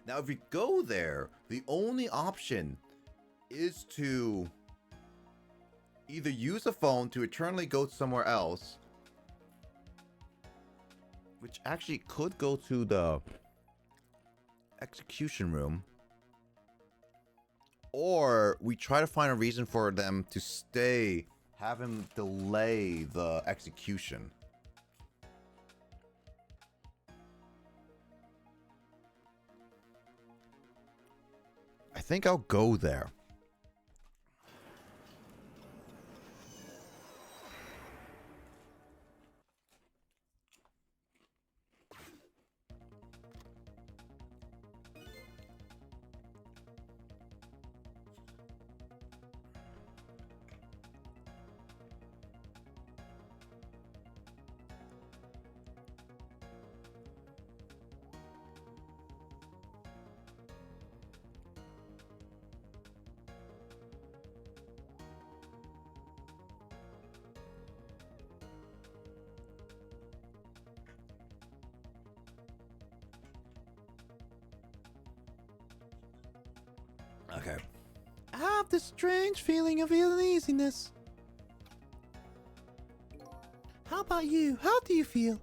Speaker 1: Now, if we go there, the only option is to either use a phone to eternally go somewhere else, which actually could go to the execution room, or we try to find a reason for them to stay, have him delay the execution. I think I'll go there. Okay.
Speaker 5: I have this strange feeling of uneasiness. How about you? How do you feel?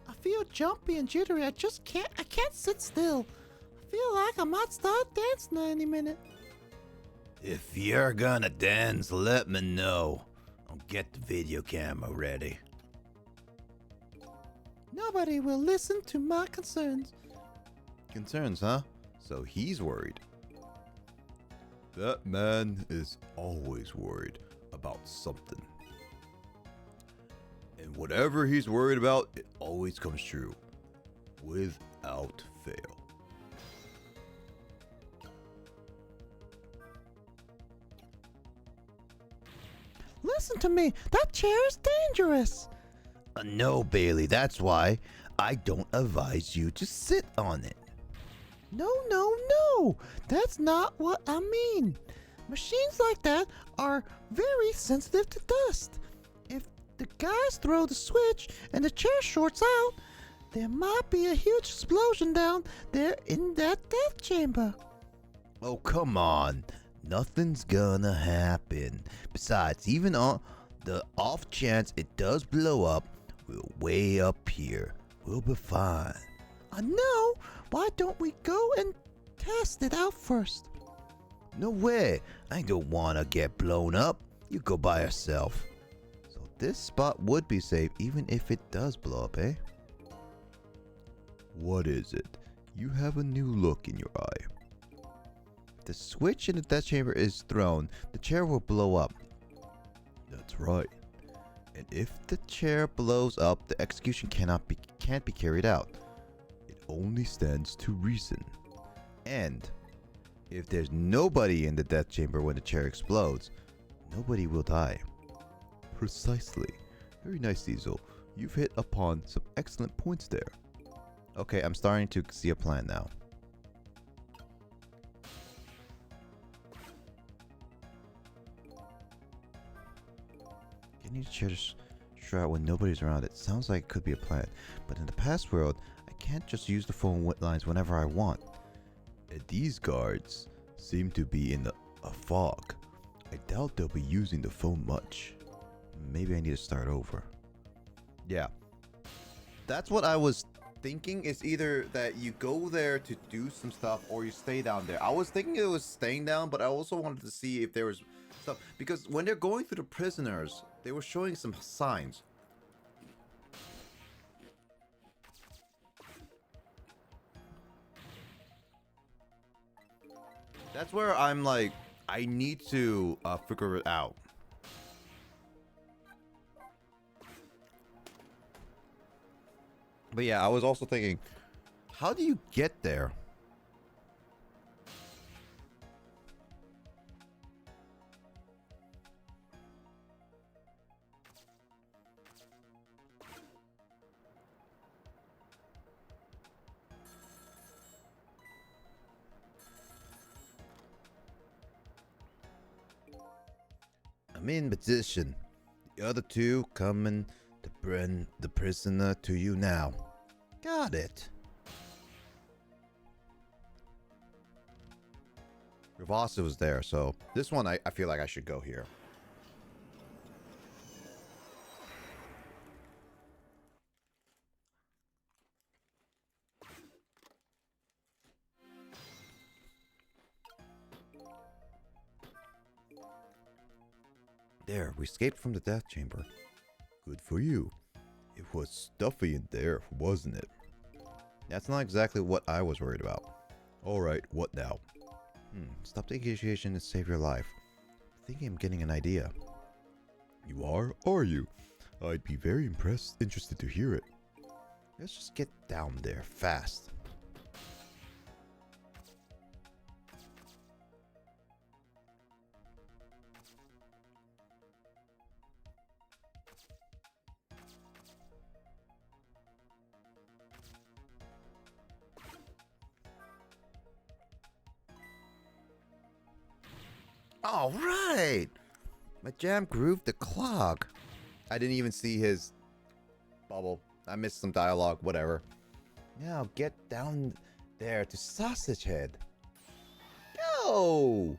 Speaker 5: I feel jumpy and jittery. I can't sit still. I feel like I might start dancing any minute.
Speaker 3: If you're gonna dance, let me know. I'll get the video camera ready.
Speaker 5: Nobody will listen to my concerns.
Speaker 1: Concerns, huh? So he's worried.
Speaker 4: That man is always worried about something. And whatever he's worried about, it always comes true. Without fail.
Speaker 5: Listen to me. That chair is dangerous.
Speaker 3: No, Bailey, that's why I don't advise you to sit on it.
Speaker 5: No, no, no. That's not what I mean. Machines like that are very sensitive to dust. If the guys throw the switch and the chair shorts out, there might be a huge explosion down there in that death chamber.
Speaker 3: Oh, come on. Nothing's gonna happen. Besides, even on the off chance it does blow up, we're way up here. We'll be fine.
Speaker 5: I know. Why don't we go and test it out first?
Speaker 3: No way. I don't wanna get blown up. You go by yourself.
Speaker 1: So this spot would be safe even if it does blow up, eh?
Speaker 4: What is it? You have a new look in your eye.
Speaker 1: If the switch in the death chamber is thrown, the chair will blow up.
Speaker 4: That's right.
Speaker 1: And if the chair blows up, the execution can't be carried out.
Speaker 4: It only stands to reason.
Speaker 1: And if there's nobody in the death chamber when the chair explodes, nobody will die.
Speaker 4: Precisely. Very nice, Diesel. You've hit upon some excellent points there.
Speaker 1: Okay, I'm starting to see a plan now. Getting the chair to shroud when nobody's around, it sounds like it could be a plan. But in the past world, I can't just use the phone lines whenever I want.
Speaker 4: And these guards seem to be in a fog. I doubt they'll be using the phone much.
Speaker 1: Maybe I need to start over. Yeah. That's what I was thinking. Is either that you go there to do some stuff or you stay down there. I was thinking it was staying down, but I also wanted to see if there was stuff. Because when they're going through the prisoners, they were showing some signs. That's where I'm like, I need to figure it out. But yeah, I was also thinking, how do you get there? I'm in position. The other two coming to bring the prisoner to you now. Got it. Ravasa was there, so this one I feel like I should go here. There, we escaped from the death chamber.
Speaker 4: Good for you. It was stuffy in there, wasn't it?
Speaker 1: That's not exactly what I was worried about.
Speaker 4: Alright, what now?
Speaker 1: Stop the initiation and save your life. I think I'm getting an idea.
Speaker 4: You are you? I'd be very interested to hear it.
Speaker 1: Let's just get down there fast. All right. My jam grooved the clock. I didn't even see his bubble. I missed some dialogue, whatever. Now get down there to Sausage Head. Go!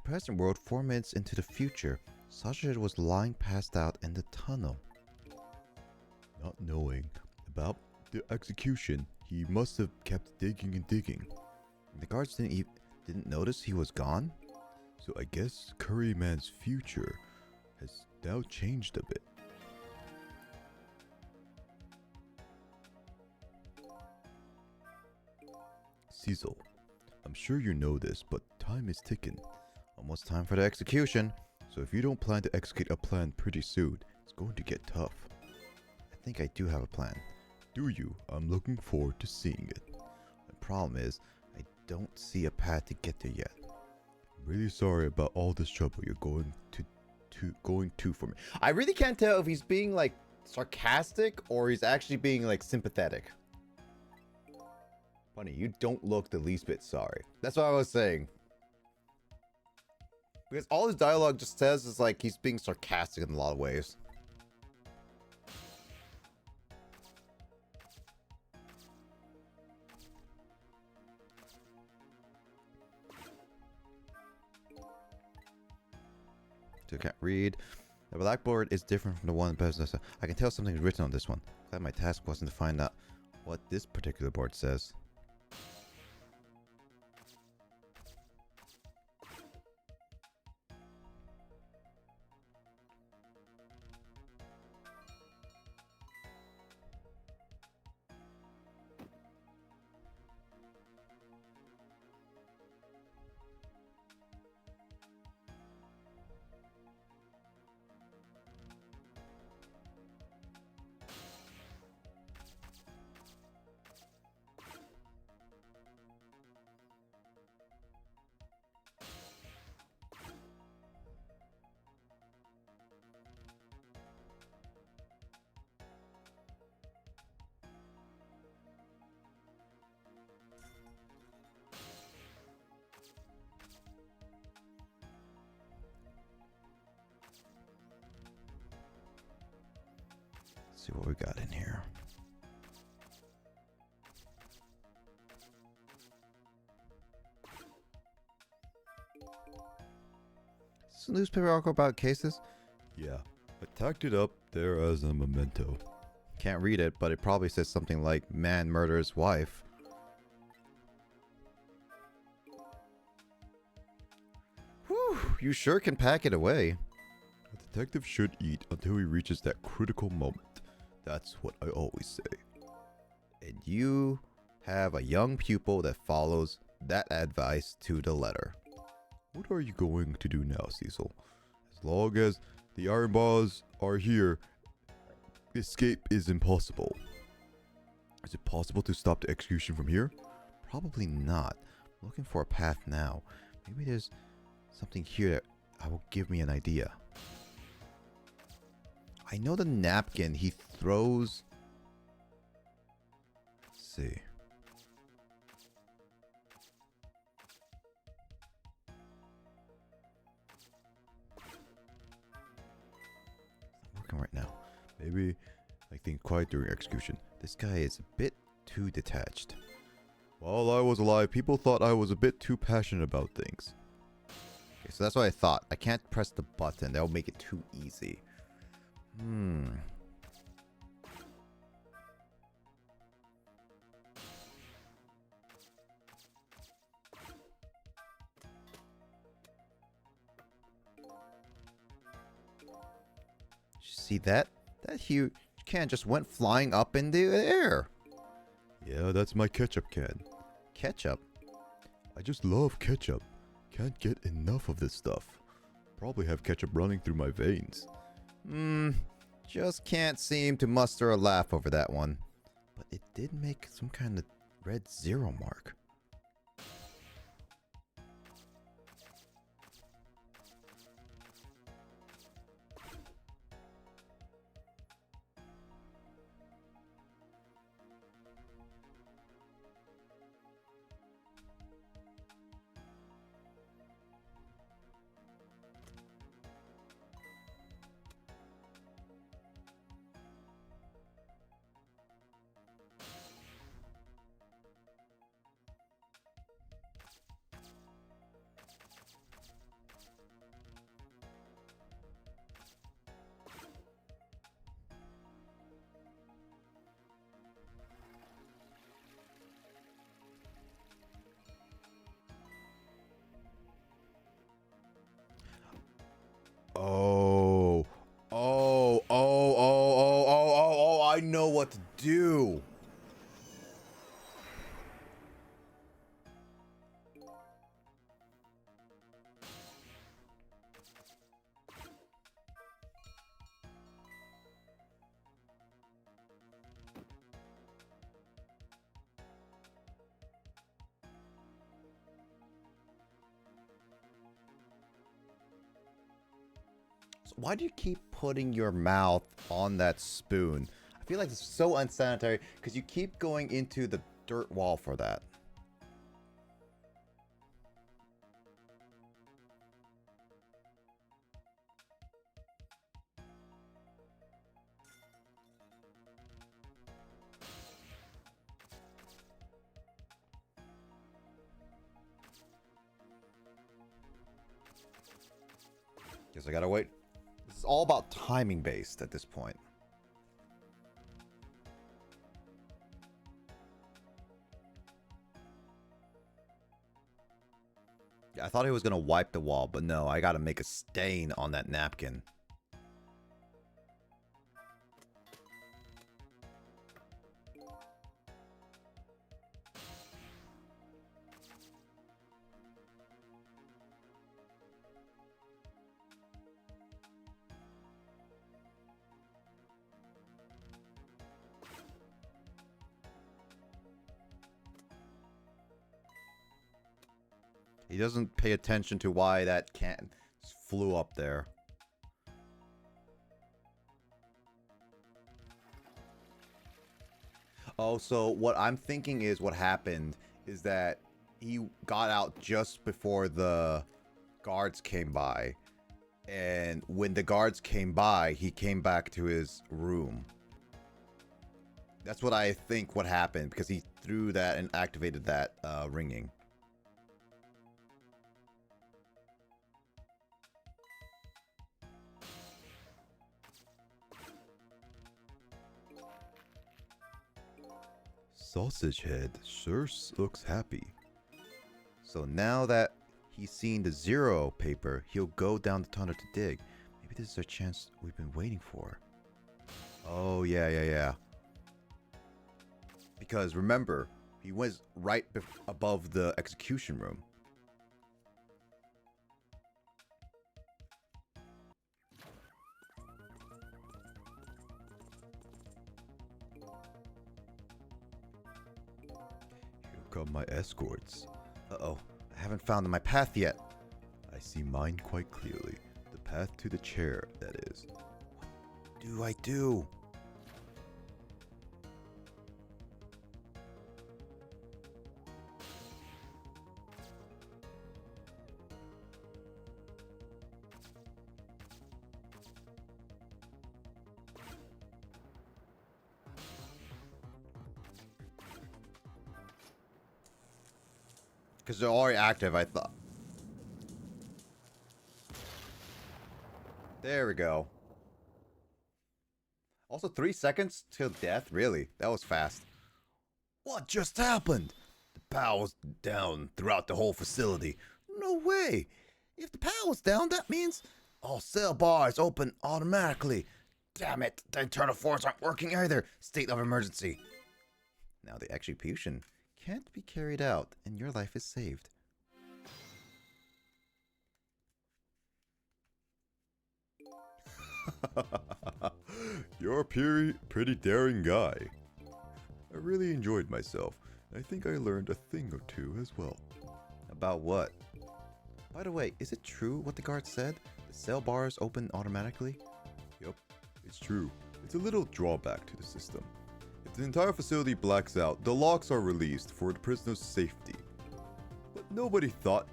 Speaker 3: present world 4 minutes into the future, Sasha was lying passed out in the tunnel.
Speaker 4: Not knowing about the execution, he must have kept digging and digging.
Speaker 3: The guards didn't notice he was gone?
Speaker 4: So I guess Curry Man's future has now changed a bit. Cecil, I'm sure you know this, but time is ticking.
Speaker 3: Almost time for the execution.
Speaker 4: So if you don't plan to execute a plan pretty soon, it's going to get tough.
Speaker 3: I think I do have a plan.
Speaker 4: Do you? I'm looking forward to seeing it.
Speaker 3: The problem is, I don't see a path to get there yet.
Speaker 4: I'm really sorry about all this trouble you're going to for me.
Speaker 1: I really can't tell if he's being like sarcastic or he's actually being like sympathetic. Funny, you don't look the least bit sorry. That's what I was saying. Because all his dialogue just says is like he's being sarcastic in a lot of ways.
Speaker 3: Still can't read. The blackboard is different from the one in Bethesda. I can tell something's written on this one. Glad my task wasn't to find out what this particular board says. Let's see what we got in here. Is this a newspaper article about cases?
Speaker 4: Yeah, I tacked it up there as a memento.
Speaker 3: Can't read it, but it probably says something like man murders wife. Whew, you sure can pack it away.
Speaker 4: A detective should eat until he reaches that critical moment. That's what I always say.
Speaker 3: And you have a young pupil that follows that advice to the letter.
Speaker 4: What are you going to do now, Cecil? As long as the iron bars are here, escape is impossible. Is it possible to stop the execution from here?
Speaker 3: Probably not. I'm looking for a path now. Maybe there's something here that will give me an idea. I know the napkin he throws. Let's see. It's not working right now.
Speaker 4: Maybe like think quiet during execution.
Speaker 3: This guy is a bit too detached.
Speaker 4: While I was alive, people thought I was a bit too passionate about things.
Speaker 3: Okay, so that's what I thought. I can't press the button. That will make it too easy. See that? That huge can just went flying up in the air.
Speaker 4: Yeah, that's my ketchup can.
Speaker 3: Ketchup?
Speaker 4: I just love ketchup. Can't get enough of this stuff. Probably have ketchup running through my veins.
Speaker 3: Just can't seem to muster a laugh over that one. But it did make some kind of red zero mark.
Speaker 1: know what to do. Why do you keep putting your mouth on that spoon? I feel like it's so unsanitary because you keep going into the dirt wall for that. Guess I gotta wait. This is all about timing based at this point. Yeah, I thought he was gonna wipe the wall, but no, I gotta make a stain on that napkin. He doesn't pay attention to why that can flew up there. Oh, so what I'm thinking is what happened is that he got out just before the guards came by. And when the guards came by, he came back to his room. That's what I think what happened, because he threw that and activated that ringing.
Speaker 4: Sausage Head sure looks happy.
Speaker 1: So now that he's seen the zero paper, he'll go down the tunnel to dig. Maybe this is our chance we've been waiting for. Oh, yeah. Because remember, he was right above the execution room.
Speaker 4: Here come my escorts.
Speaker 1: Uh-oh, I haven't found my path yet.
Speaker 4: I see mine quite clearly. The path to the chair, that is.
Speaker 1: What do I do? Because they're already active, I thought. There we go. Also, 3 seconds till death? Really? That was fast. What just happened? The power was down throughout the whole facility. No way! If the power was down, that means all cell bars open automatically. Damn it, the internal force aren't working either. State of emergency. Now the execution can't be carried out, and your life is saved.
Speaker 4: You're a pretty daring guy. I really enjoyed myself. I think I learned a thing or two as well.
Speaker 1: About what? By the way, is it true what the guard said? The cell bars open automatically?
Speaker 4: Yep, it's true. It's a little drawback to the system. If the entire facility blacks out, the locks are released for the prisoner's safety. But nobody thought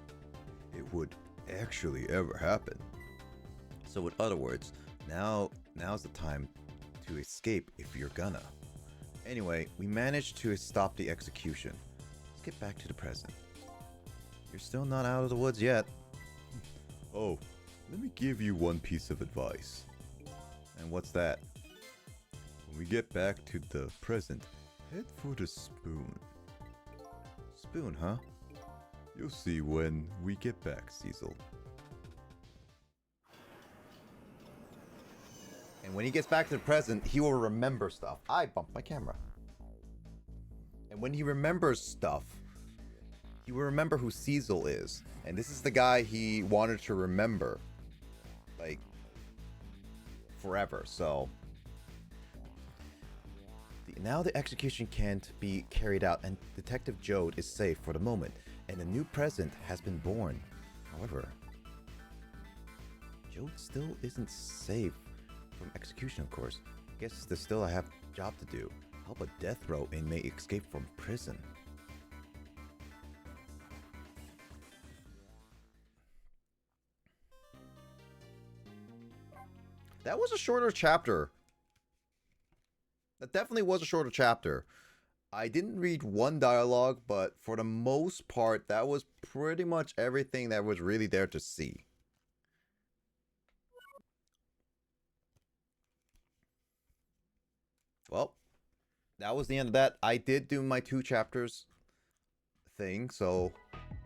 Speaker 4: it would actually ever happen.
Speaker 1: So in other words, now's the time to escape if you're gonna. Anyway, we managed to stop the execution. Let's get back to the present. You're still not out of the woods yet.
Speaker 4: Oh, let me give you one piece of advice.
Speaker 1: And what's that?
Speaker 4: When we get back to the present, head for the spoon.
Speaker 1: Spoon, huh?
Speaker 4: You'll see when we get back, Cecil.
Speaker 1: And when he gets back to the present, he will remember stuff. I bumped my camera. And when he remembers stuff, he will remember who Cecil is. And this is the guy he wanted to remember. Like, forever. So, now the execution can't be carried out, and Detective Jode is safe for the moment, and a new president has been born. However, Jode still isn't safe from execution, of course. Guess there's still a job to do. Help a death row inmate escape from prison. That was a shorter chapter. That definitely was a shorter chapter. I didn't read one dialogue, but for the most part, that was pretty much everything that was really there to see. Well, that was the end of that. I did do my 2 chapters thing, so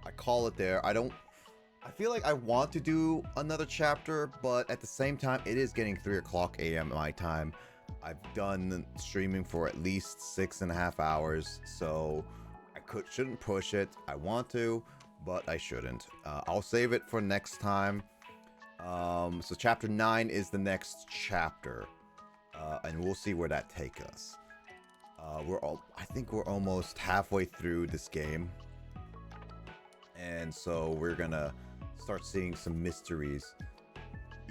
Speaker 1: I call it there. I feel like I want to do another chapter, but at the same time, it is getting 3 o'clock a.m. my time. I've done streaming for at least 6.5 hours, so I shouldn't push it. I want to, but I shouldn't. I'll save it for next time. So chapter 9 is the next chapter, and we'll see where that takes us. I think we're almost halfway through this game, and so we're gonna start seeing some mysteries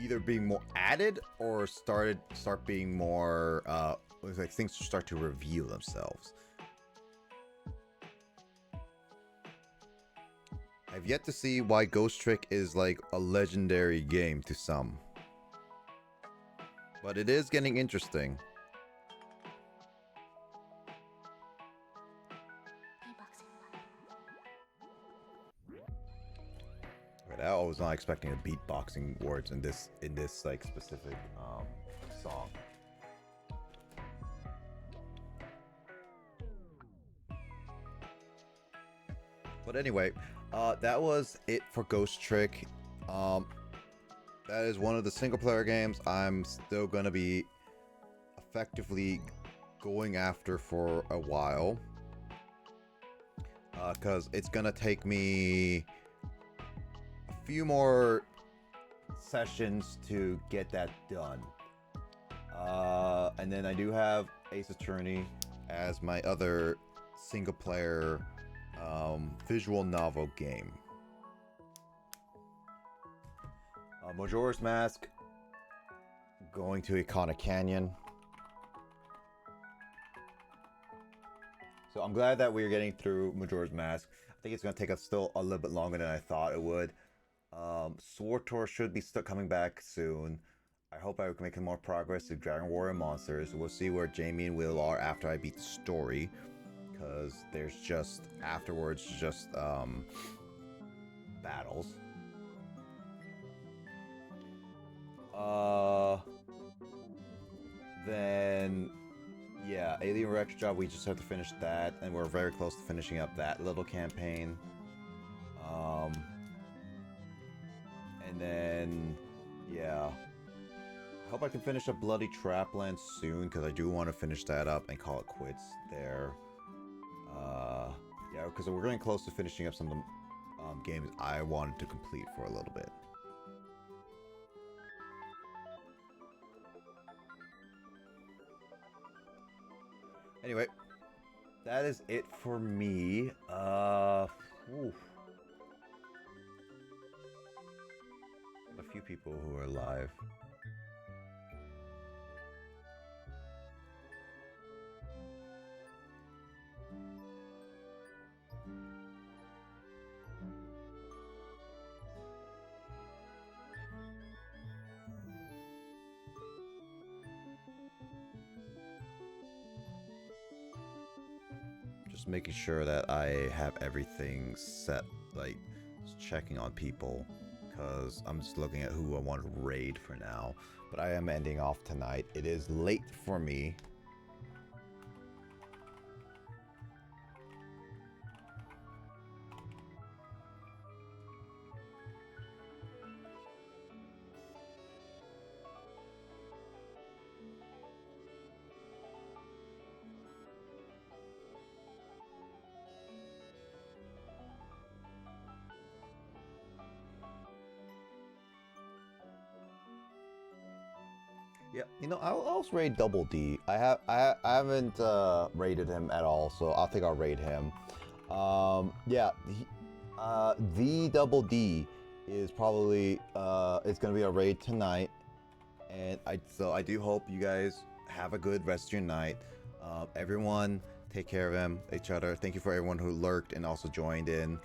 Speaker 1: either being more added or start being more like things start to reveal themselves. I've yet to see why Ghost Trick is like a legendary game to some, but it is getting interesting. I was not expecting a beatboxing words in this like specific song. But anyway, that was it for Ghost Trick. That is one of the single player games I'm still gonna be effectively going after for a while, because it's gonna take me few more sessions to get that done. And then I do have Ace Attorney as my other single player visual novel game. Majora's Mask, going to Icona Canyon. So I'm glad that we're getting through Majora's Mask. I think it's going to take us still a little bit longer than I thought it would. Sword Tour should be coming back soon. I hope I can make more progress with Dragon Warrior Monsters. We'll see where Jamie and Will are after I beat the story, because there's just afterwards just battles. Then yeah, Alien Retro Job, we just have to finish that, and we're very close to finishing up that little campaign. And then, yeah, I hope I can finish up Bloody Trapland soon, because I do want to finish that up and call it quits there. Yeah, because we're getting close to finishing up some of the games I wanted to complete for a little bit. Anyway, that is it for me. Oof. A few people who are live. Just making sure that I have everything set, like checking on people, because I'm just looking at who I want to raid for now. But I am ending off tonight. It is late for me. Yeah, you know, I'll raid Double D. I haven't raided him at all, so I think I'll raid him. Yeah, the Double D is probably it's gonna be a raid tonight, and I do hope you guys have a good rest of your night. Everyone, take care of each other. Thank you for everyone who lurked and also joined in.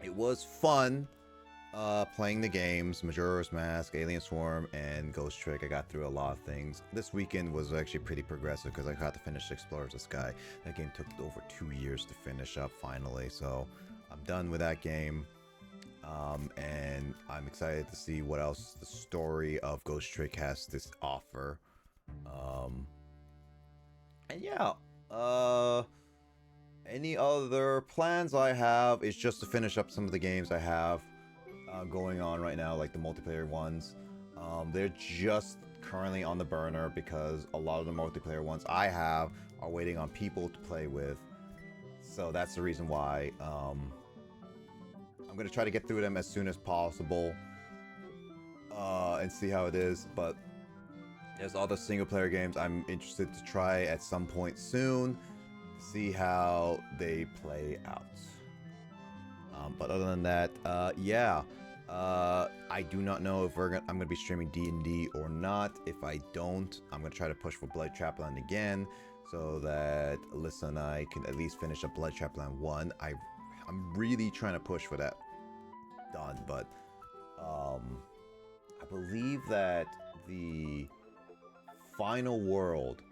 Speaker 1: It was fun. Playing the games, Majora's Mask, Alien Swarm, and Ghost Trick. I got through a lot of things. This weekend was actually pretty progressive because I got to finish Explorers of the Sky. That game took over 2 years to finish up finally, so I'm done with that game. And I'm excited to see what else the story of Ghost Trick has to offer. And yeah, any other plans I have is just to finish up some of the games I have going on right now, like the multiplayer ones. They're just currently on the burner because a lot of the multiplayer ones I have are waiting on people to play with. So that's the reason why I'm going to try to get through them as soon as possible and see how it is. But there's other single player games I'm interested to try at some point soon, see how they play out. But other than that, yeah, I do not know if I'm gonna be streaming D&D or not. If I don't, I'm gonna try to push for Blood Trapland again, so that Alyssa and I can at least finish up Blood Trapland 1. I'm really trying to push for that done, but I believe that the final world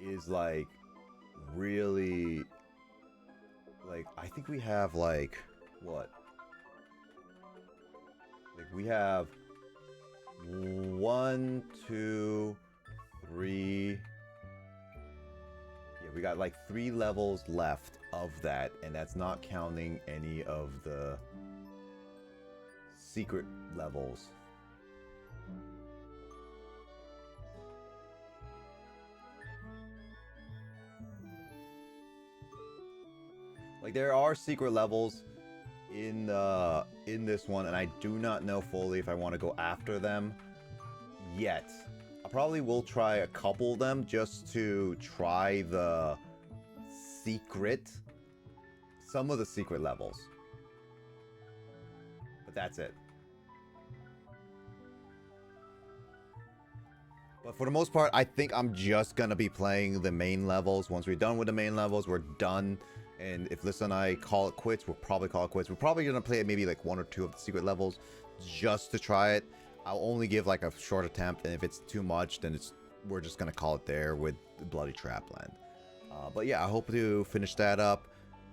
Speaker 1: is like really, like, I think we have like what? Like we have 1, 2, 3. Yeah, we got like 3 levels left of that, and that's not counting any of the secret levels. Like there are secret levels in this one, and I do not know fully if I want to go after them yet. I probably will try a couple of them just to try the some of the secret levels. But that's it. But for the most part, I think I'm just gonna be playing the main levels. Once we're done with the main levels, we're done. And if Lisa and I call it quits, we'll probably call it quits. We're probably gonna play maybe like 1 or 2 of the secret levels just to try it. I'll only give like a short attempt, and if it's too much, then we're just gonna call it there with Bloody Trapland. But yeah, I hope to finish that up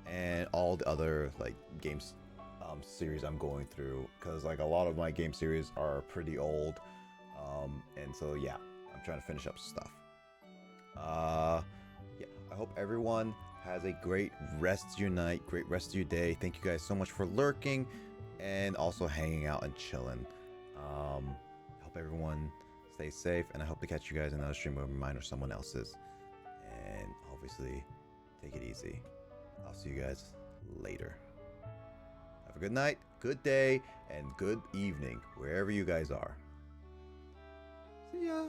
Speaker 1: and all the other like games series I'm going through, because like a lot of my game series are pretty old, and so yeah, I'm trying to finish up stuff. Yeah, I hope everyone has a great rest of your night, great rest of your day. Thank you guys so much for lurking and also hanging out and chilling. I hope everyone stays safe, and I hope to catch you guys in another stream of mine or someone else's. And obviously, take it easy. I'll see you guys later. Have a good night, good day, and good evening, wherever you guys are. See ya.